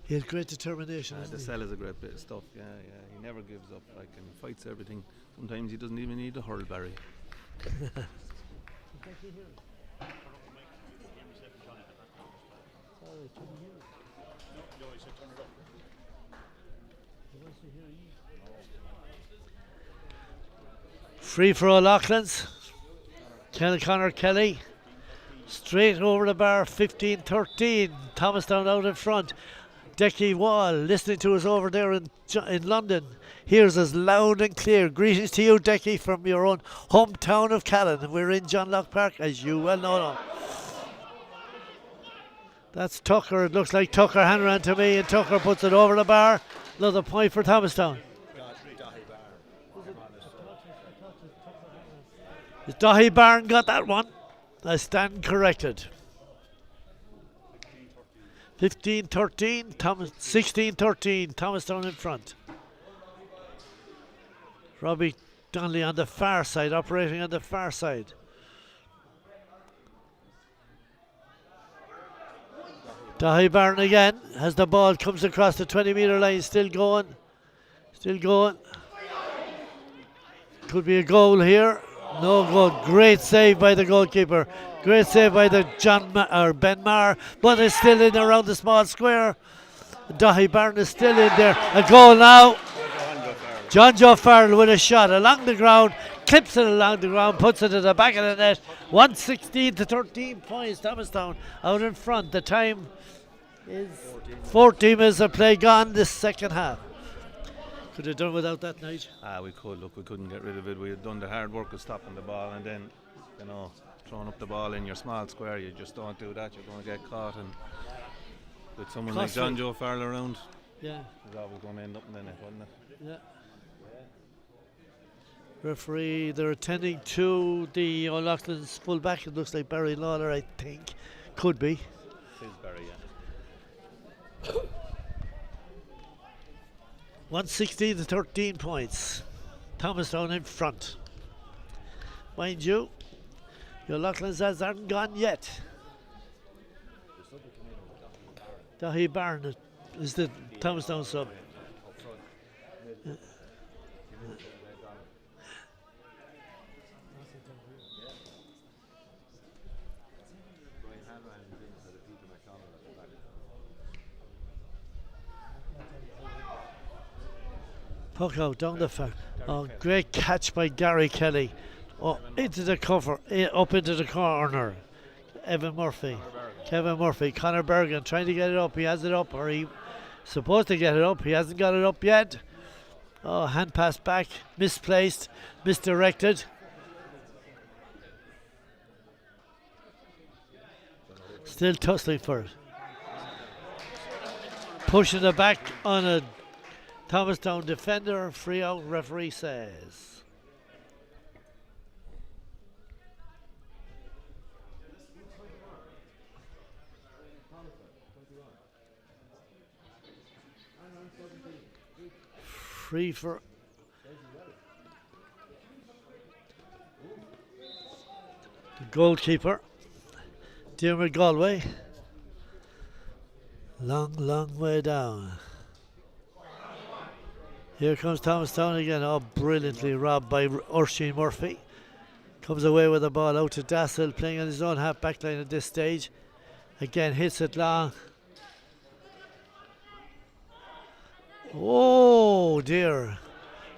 Speaker 2: He has great determination.
Speaker 3: The cell is a great bit of stuff. Yeah. He never gives up. Like, and he fights everything. Sometimes he doesn't even need to hurl, Barry.
Speaker 2: Free for O'Loughlin's. Connor Kelly. Straight over the bar, 15-13. Thomastown out in front. Decky Wall listening to us over there in London. Hears us loud and clear. Greetings to you, Decky, from your own hometown of Callan. And we're in John Locke Park, as you well know. That's Tucker. It looks like Tucker hand around to me, and Tucker puts it over the bar. Another point for Thomastown. Dahi Barn got that one. I stand corrected. 15-13, 16-13, Thomastown in front. Robbie Donnelly on the far side, operating on the far side. Dahi Barn again has the ball, comes across the 20-metre line, still going. Could be a goal here. No goal. Great save by the goalkeeper. Great save by the Ben Maher, but it's still in around the small square. Dahi Barn is still in there. A goal now. John Joe Farrell with a shot along the ground, clips it along the ground, puts it at the back of the net. 116-13 points. Thomastown out in front. The time is 14 minutes of play gone this second half. Could have done without that night.
Speaker 3: We could. Look, we couldn't get rid of it. We had done the hard work of stopping the ball, and then, throwing up the ball in your small square. You just don't do that. You're going to get caught. And With someone like
Speaker 2: Costly.
Speaker 3: John Joe Farrell around,
Speaker 2: Yeah,
Speaker 3: it's always going to end up in the net, wasn't it?
Speaker 2: yeah. Referee, they're attending to the O'Loughlin's full-back. It looks like Barry Lawler, I think. Could be.
Speaker 3: Fisbury, yeah.
Speaker 2: 116 to 13 points. Thomastown in front. Mind you, the O'Loughlin's aren't gone yet. Dahi Barron is the Thomastown sub. Puck out down the far. Oh, great catch by Gary Kelly. Oh, into the cover, up into the corner. Kevin Murphy, Conor Bergen trying to get it up. He has it up, or he supposed to get it up. He hasn't got it up yet. Oh, hand pass back, misplaced, misdirected. Still tussling for it. Pushing it back on a Thomastown defender. Free out, referee says. Free for the goalkeeper, Dermot Galway. Long way down. Here comes Thomastown again. Oh, brilliantly robbed by Oisin Murphy. Comes away with the ball out to Dassel, playing on his own half back line at this stage. Again, hits it long. Oh dear.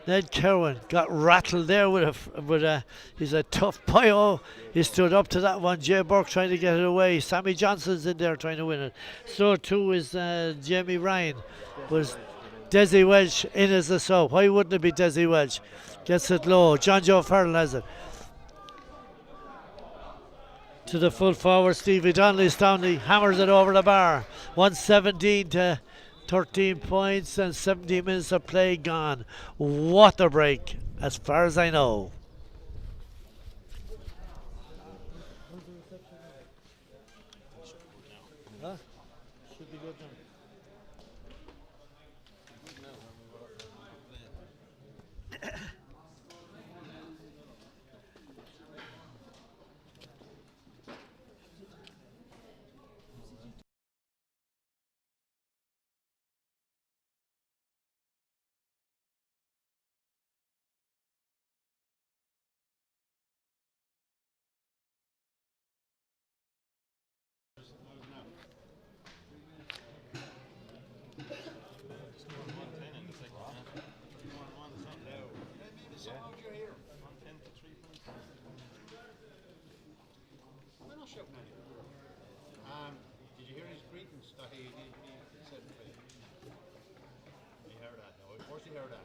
Speaker 2: Ned Kerwin got rattled there with a he's a tough boy. Oh, he stood up to that one. Jay Burke trying to get it away. Sammy Johnson's in there trying to win it. So too is Jamie Ryan. Was Desi Welch in as a sub. Why wouldn't it be Desi Welch? Gets it low. John Joe Farrell has it. To the full forward, Stevie Donnelly. Stanley hammers it over the bar. 117 to 13 points and 17 minutes of play gone. What a break, as far as I know. Should be good now.
Speaker 5: Did you hear his greetings that he said to me? He heard that, no, of course he heard that.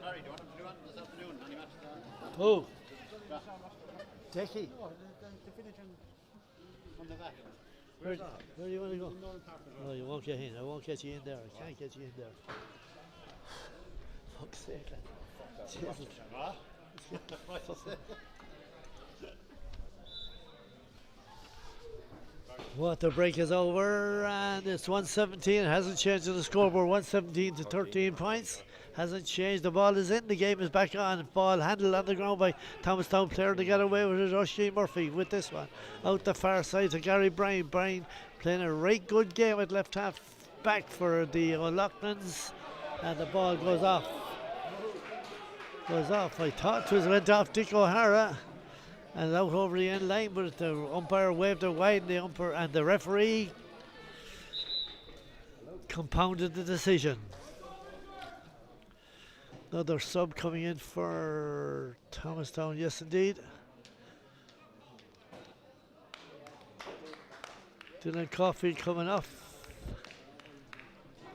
Speaker 5: Barry, do you want to do that this afternoon? Any match?
Speaker 2: Who? Decky.
Speaker 5: The finish on the back.
Speaker 2: Where do you want to go? Oh, you won't get in. I won't get you in there. I can't get you in there. Fuck's sake, lad. Jesus. What, the break is over and it's 117. It hasn't changed to the scoreboard. 117 to 13 points. Hasn't changed. The ball is in. The game is back on. Ball handled on the ground by Thomastown player to get away with it. Oisin Murphy with this one. Out the far side to Gary Bryan. Bryan playing a right good game at left half back for the O'Loughlin's. And the ball goes off. I thought it went off Dick O'Hara. and out over the end line, but the umpire waved it wide, and the umpire and the referee compounded the decision. Another sub coming in for Thomastown, yes indeed. Dylan Caulfield coming off.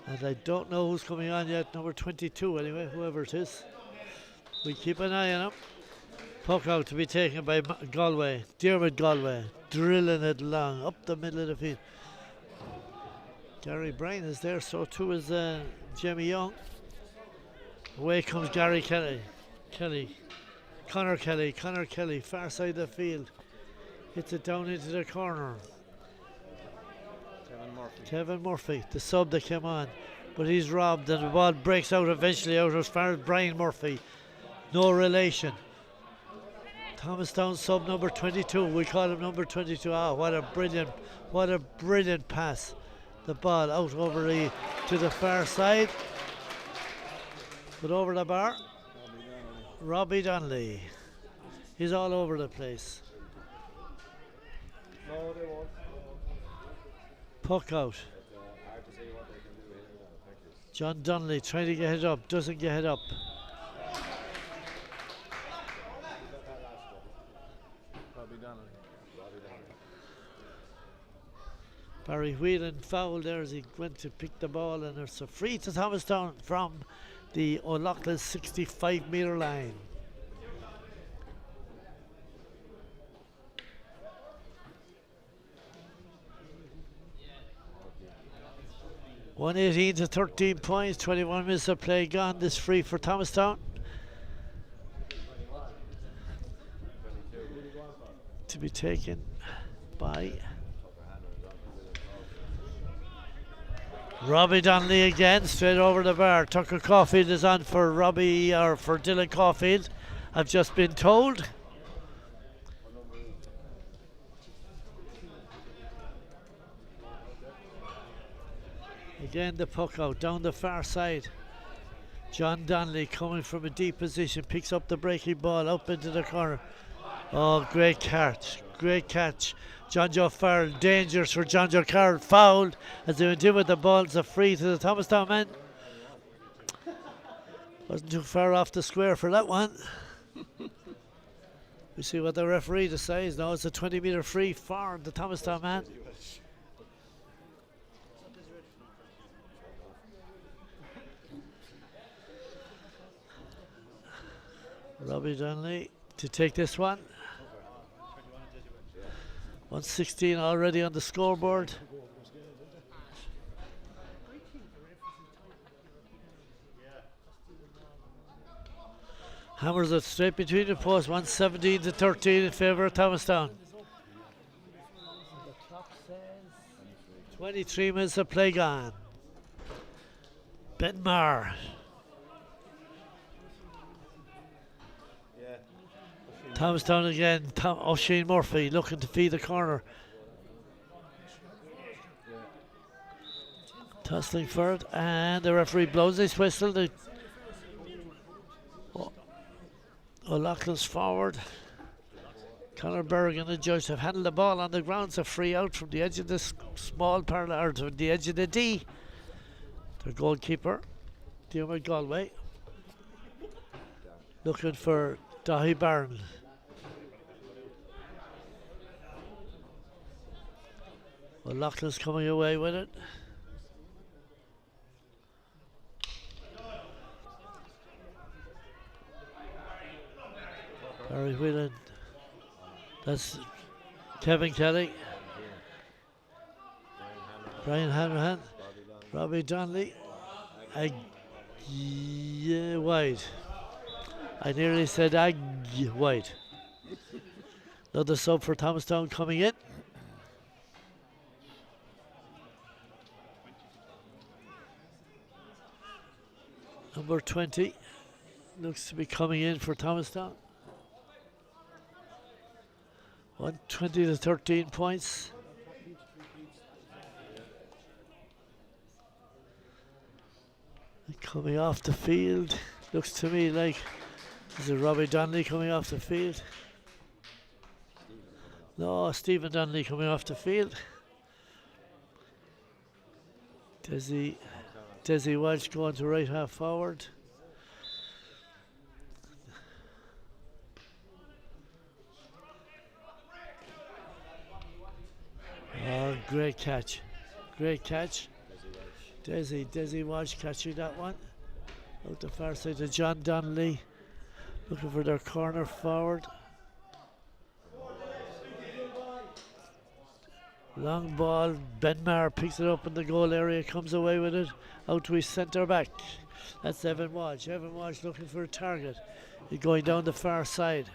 Speaker 2: And I don't know who's coming on yet, number 22 anyway, whoever it is. We keep an eye on him. Puck out to be taken by Galway, Diarmid Galway, drilling it long, up the middle of the field. Gary Bryan is there, so too is Jamie Young. Away comes Gary Kelly. Connor Kelly, far side of the field. Hits it down into the corner. Kevin Murphy, the sub that came on. But he's robbed and the ball breaks out eventually out as far as Brian Murphy. No relation. Thomastown sub number 22. We call him number 22. Ah, what a brilliant pass. The ball out over to the far side. But over the bar, Robbie Donnelly. He's all over the place.
Speaker 4: No, they won't.
Speaker 2: Puck out. John Donnelly trying to get it up, doesn't get it up. Barry Whelan fouled there as he went to pick the ball, and it's a free to Thomastown from the O'Loughlin 65-metre line. (1:18 to 13 points, 21 minutes of play gone. This free for Thomastown. To be taken by Robbie Donnelly again, straight over the bar. Tucker Caulfield is on for Dylan Caulfield, I've just been told. Again the puck out, down the far side. John Donnelly coming from a deep position, picks up the breaking ball up into the corner. Oh, great catch. John Joe Farrell, dangerous for John Joe Farrell, fouled as they went in with the ball. It's a free to the Thomastown men. Wasn't too far off the square for that one. We see what the referee decides. Now it's a 20-metre free for the Thomastown man. Robbie Donnelly to take this one. 1:16 already on the scoreboard. Hammers it straight between the posts. 1:17 to 13 in favour of Thomastown. The clock says 23 minutes of play gone. Ben Marr. Thomastown again. O'Shane Murphy looking to feed the corner. Tussling for it, and the referee blows his whistle. O'Loughlin's forward. Conor Berrigan, the judge, have handled the ball on the ground. It's a free out from the edge of the small parallel, or to the edge of the D. Their goalkeeper, Diarmid Galway, looking for Dahi Barron. O'Loughlin's coming away with it. Barry Whelan. That's Kevin Kelly. Brian Hanrahan. Robbie Donnelly. Wide. I nearly said wide. Another sub for Thomastown coming in. Number 20 looks to be coming in for Thomastown. 120 to 13 points. Coming off the field, looks to me like, is it Robbie Donnelly coming off the field? No, Stephen Donnelly coming off the field. Desi Welch going to right half forward. Oh, great catch. Great catch. Desi Welch catching that one. Out the far side to John Donnelly. Looking for their corner forward. Long ball. Ben Maher picks it up in the goal area, comes away with it. Out to his centre back. That's Evan Walsh. Evan Walsh looking for a target. He's going down the far side.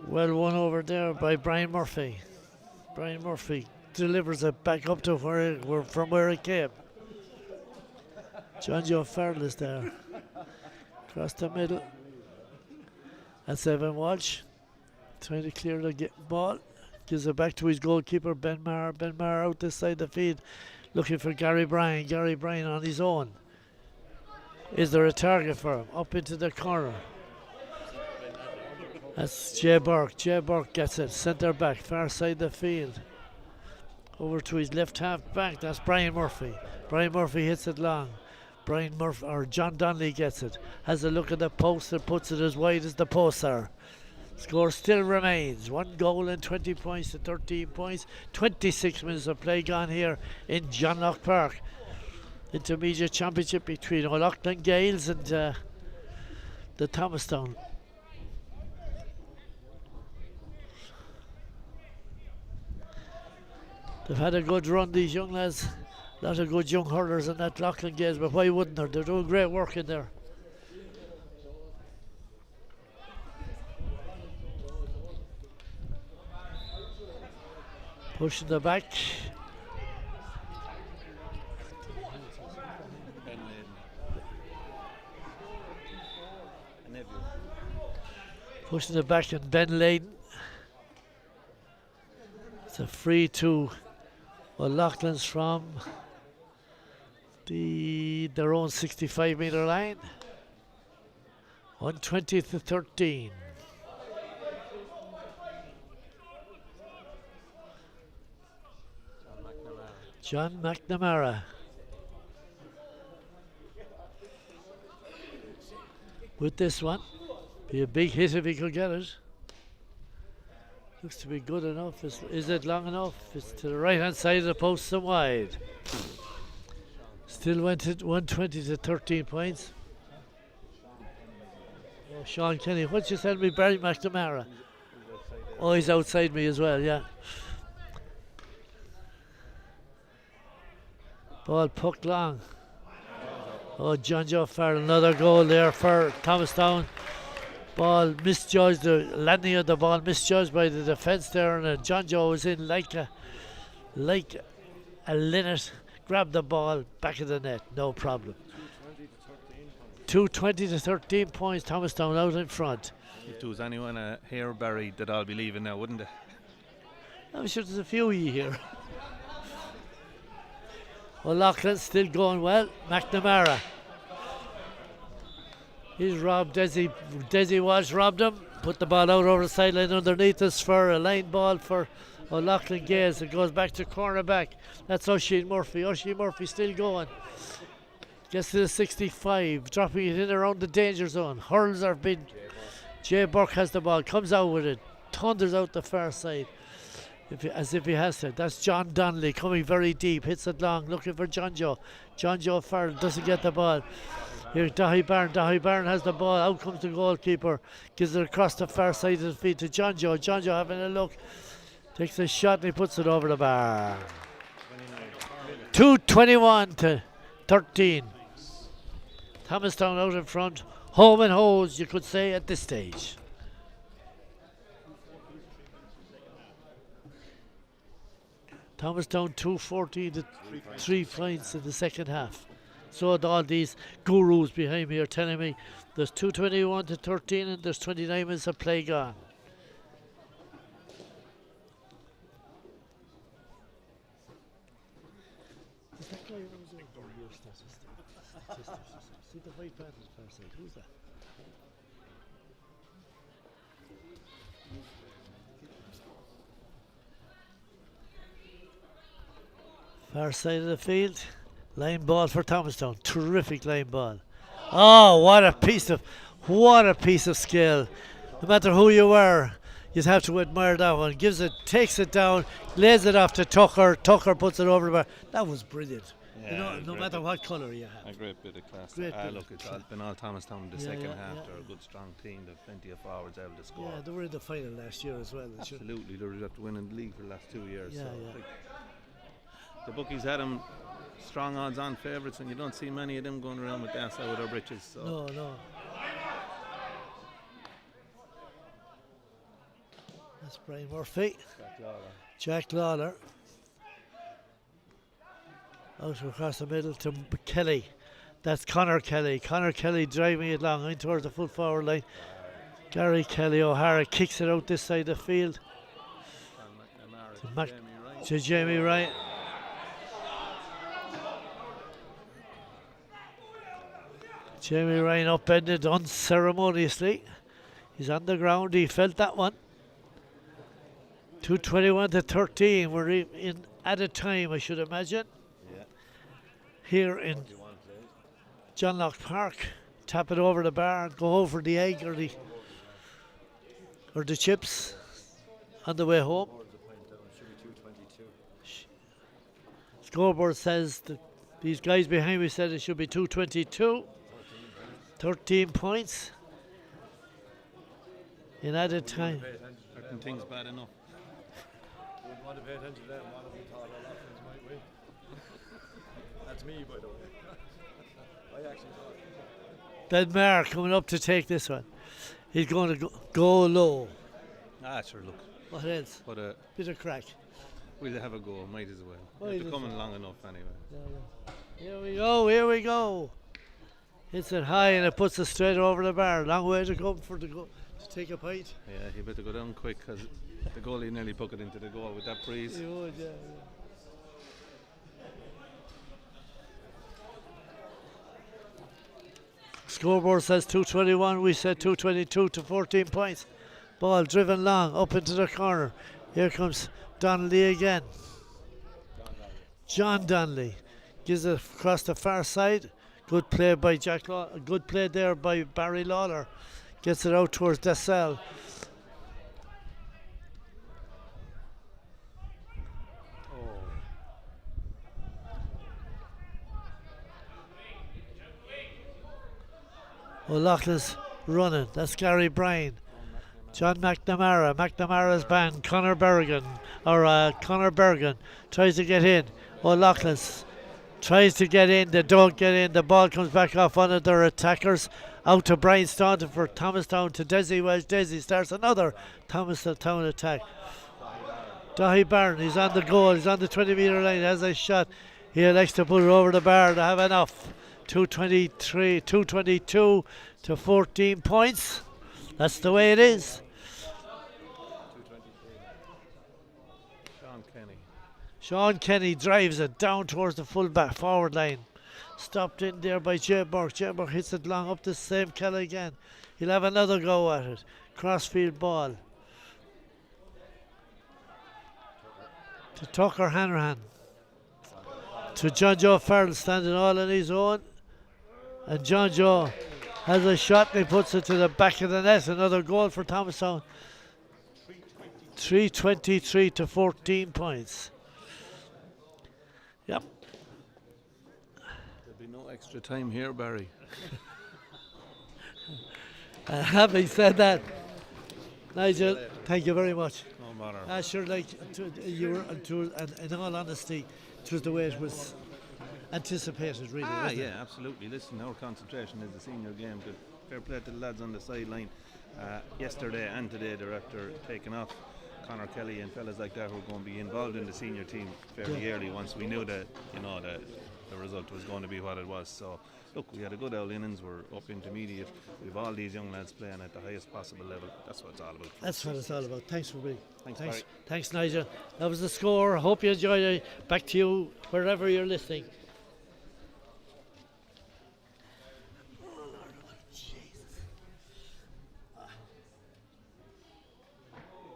Speaker 2: Well won over there by Brian Murphy. Brian Murphy delivers it back up to from where it came. John Joe Farrell is there. Across the middle. That's Evan Walsh. Trying to clear the ball. Gives it back to his goalkeeper, Ben Maher. Ben Maher out this side of the field. Looking for Gary Bryan. Gary Bryan on his own. Is there a target for him? Up into the corner. That's Jay Burke. Jay Burke gets it. Centre back. Far side of the field. Over to his left half back. That's Brian Murphy. Brian Murphy hits it long. John Donnelly gets it. Has a look at the post and puts it as wide as the posts are. Score still remains. 1 goal and 20 points to 13 points. 26 minutes of play gone here in John Locke Park. Intermediate championship between O'Loughlin Gaels and the Thomastown. They've had a good run, these young lads. A lot of good young hurlers in that Loughlin Gaels, but why wouldn't they? They're doing great work in there. Pushing the back. Pushing the back and Ben Layden. It's a free to O'Loughlin's from their own 65-metre line. 120 to 13. John McNamara with this one. Be a big hit if he could get it. Looks to be good enough. Is it long enough? It's to the right hand side of the post and wide. Still went at 120 to 13 points. Oh, Sean Kenny, what you said me, Barry McNamara? Oh, he's outside me as well, yeah. Ball pucked long. Oh, John Joe Farrell, another goal there for Thomastown. Ball misjudged, the landing of the ball misjudged by the defence there, and John Joe was in like a linnet. Grabbed the ball back of the net, no problem. 220 to 13 points, Thomastown out in front.
Speaker 3: If there was anyone here buried, they'd all be leaving now, wouldn't they?
Speaker 2: I'm sure there's a few of you here. O'Loughlin's still going well. McNamara. He's robbed Desi Walsh robbed him. Put the ball out over the sideline underneath us for a line ball for O'Loughlin Gaels. It goes back to cornerback. That's Oisin Murphy. Oisin Murphy still going. Gets to the 65. Dropping it in around the danger zone. Hurls are been. Jay Burke has the ball. Comes out with it. Thunders out the far side. As if he has to. That's John Donnelly coming very deep. Hits it long. Looking for John Joe. John Joe Farrell doesn't get the ball. Here Dahi Byrne. Dahi Byrne has the ball. Out comes the goalkeeper. Gives it across the far side of the field to John Joe. John Joe having a look. Takes a shot and he puts it over the bar. 2:21 to 13. Thomastown out in front. Home and hose, you could say, at this stage. Thomastown 2:14 to 3 points in the second half. So all these gurus behind me are telling me there's 2:21 to 13 and there's 29 minutes of play gone. See the white band on the far side. Who's that? Far side of the field. Line ball for Thomastown. Terrific line ball. Oh, what a piece of skill. No matter who you were, you'd have to admire that one. Takes it down, lays it off to Tucker. Tucker puts it over the bar. That was brilliant. No matter what colour you have.
Speaker 3: A great bit of class.
Speaker 2: Great bit
Speaker 3: Look, it's been all Thomastown in the second half. They're a good, strong team. They've plenty of forwards able to score.
Speaker 2: Yeah, they were in the final last year as well.
Speaker 3: Absolutely, they were after winning the league for the last 2 years.
Speaker 2: Yeah,
Speaker 3: so
Speaker 2: yeah.
Speaker 3: like, the bookies had them strong odds-on favourites, and you don't see many of them going around with gas out of their britches. So.
Speaker 2: No. That's Brian Murphy. Jack Lawler. Out across the middle to Kelly. That's Connor Kelly. Connor Kelly driving it long in towards the full forward line. Gary Kelly O'Hara kicks it out this side of the field. To Jamie Wright. Jamie Ryan upended unceremoniously. He's on the ground. He felt that one. 2:21 to 13. We're in added time, I should imagine.
Speaker 3: Yeah.
Speaker 2: Here in John Locke Park. Tap it over the bar. Go over the egg or the chips on the way home. Scoreboard says that these guys behind me said it should be 2:22. 13 points in added time.
Speaker 3: Certain things bad enough.
Speaker 4: Wouldn't want to pay attention to them. One of them thought O'Loughlin's might win. That's me, by the way. I actually thought.
Speaker 2: Ben Maher coming up to take this one. He's going to go low.
Speaker 3: Sure, look.
Speaker 2: What else?
Speaker 3: But
Speaker 2: Bit of crack.
Speaker 3: we'll have a go, might as well.
Speaker 2: Might
Speaker 3: They're
Speaker 2: as
Speaker 3: coming
Speaker 2: well.
Speaker 3: long enough anyway.
Speaker 2: Here we go. Hits it high and it puts it straight over the bar. Long way to come to take a pint.
Speaker 3: Yeah, he better go down quick because the goalie nearly took it into the goal with that breeze.
Speaker 2: He would, yeah. Scoreboard says 2:21. We said 2:22 to 14 points. Ball driven long up into the corner. Here comes Donnelly again. John Donnelly gives it across the far side. Good play by Jack Law. Good play there by Barry Lawler. Gets it out towards Dessel. O'Loughlin's running. That's Gary Bryan. John McNamara. McNamara's band. Connor Bergen tries to get in. O'Loughlin's tries to get in. They don't get in. The ball comes back off one of their attackers. Out to Brian Staunton for Thomastown to Desi Welsh. Desi starts another Thomastown attack. Dahi Barron, he's on the goal. He's on the 20-metre line. Has a shot. He elects to put it over the bar to have enough. 2:22 to 14 points. That's the way it is. Sean Kenny drives it down towards the full back forward line. Stopped in there by Jay Burke. Jay Burke hits it long up the same Kelly again. He'll have another go at it. Crossfield ball. To Tucker Hanrahan. To John Joe Farrell standing all on his own. And John Joe has a shot and he puts it to the back of the net. Another goal for Thomastown. 3:23 to 14 points. Yep.
Speaker 3: There'll be no extra time here, Barry.
Speaker 2: Having said that, Nigel, thank you very much.
Speaker 3: No matter.
Speaker 2: Sure, like you were, in all honesty, it was the way it was anticipated, really. Wasn't it?
Speaker 3: Yeah, absolutely. Listen, our concentration is the senior game. Good. Fair play to the lads on the sideline. Yesterday and today, they're after taking off. Connor Kelly and fellas like that were going to be involved in the senior team fairly early once we knew that the result was going to be what it was. So look, we had a good old innings. We're up intermediate. We've all these young lads playing at the highest possible level. That's what it's all about.
Speaker 2: That's what it's all about. Thanks for being.
Speaker 3: Thanks, Barry.
Speaker 2: Thanks, Nigel. That was the score. I hope you enjoyed it. Back to you wherever you're listening.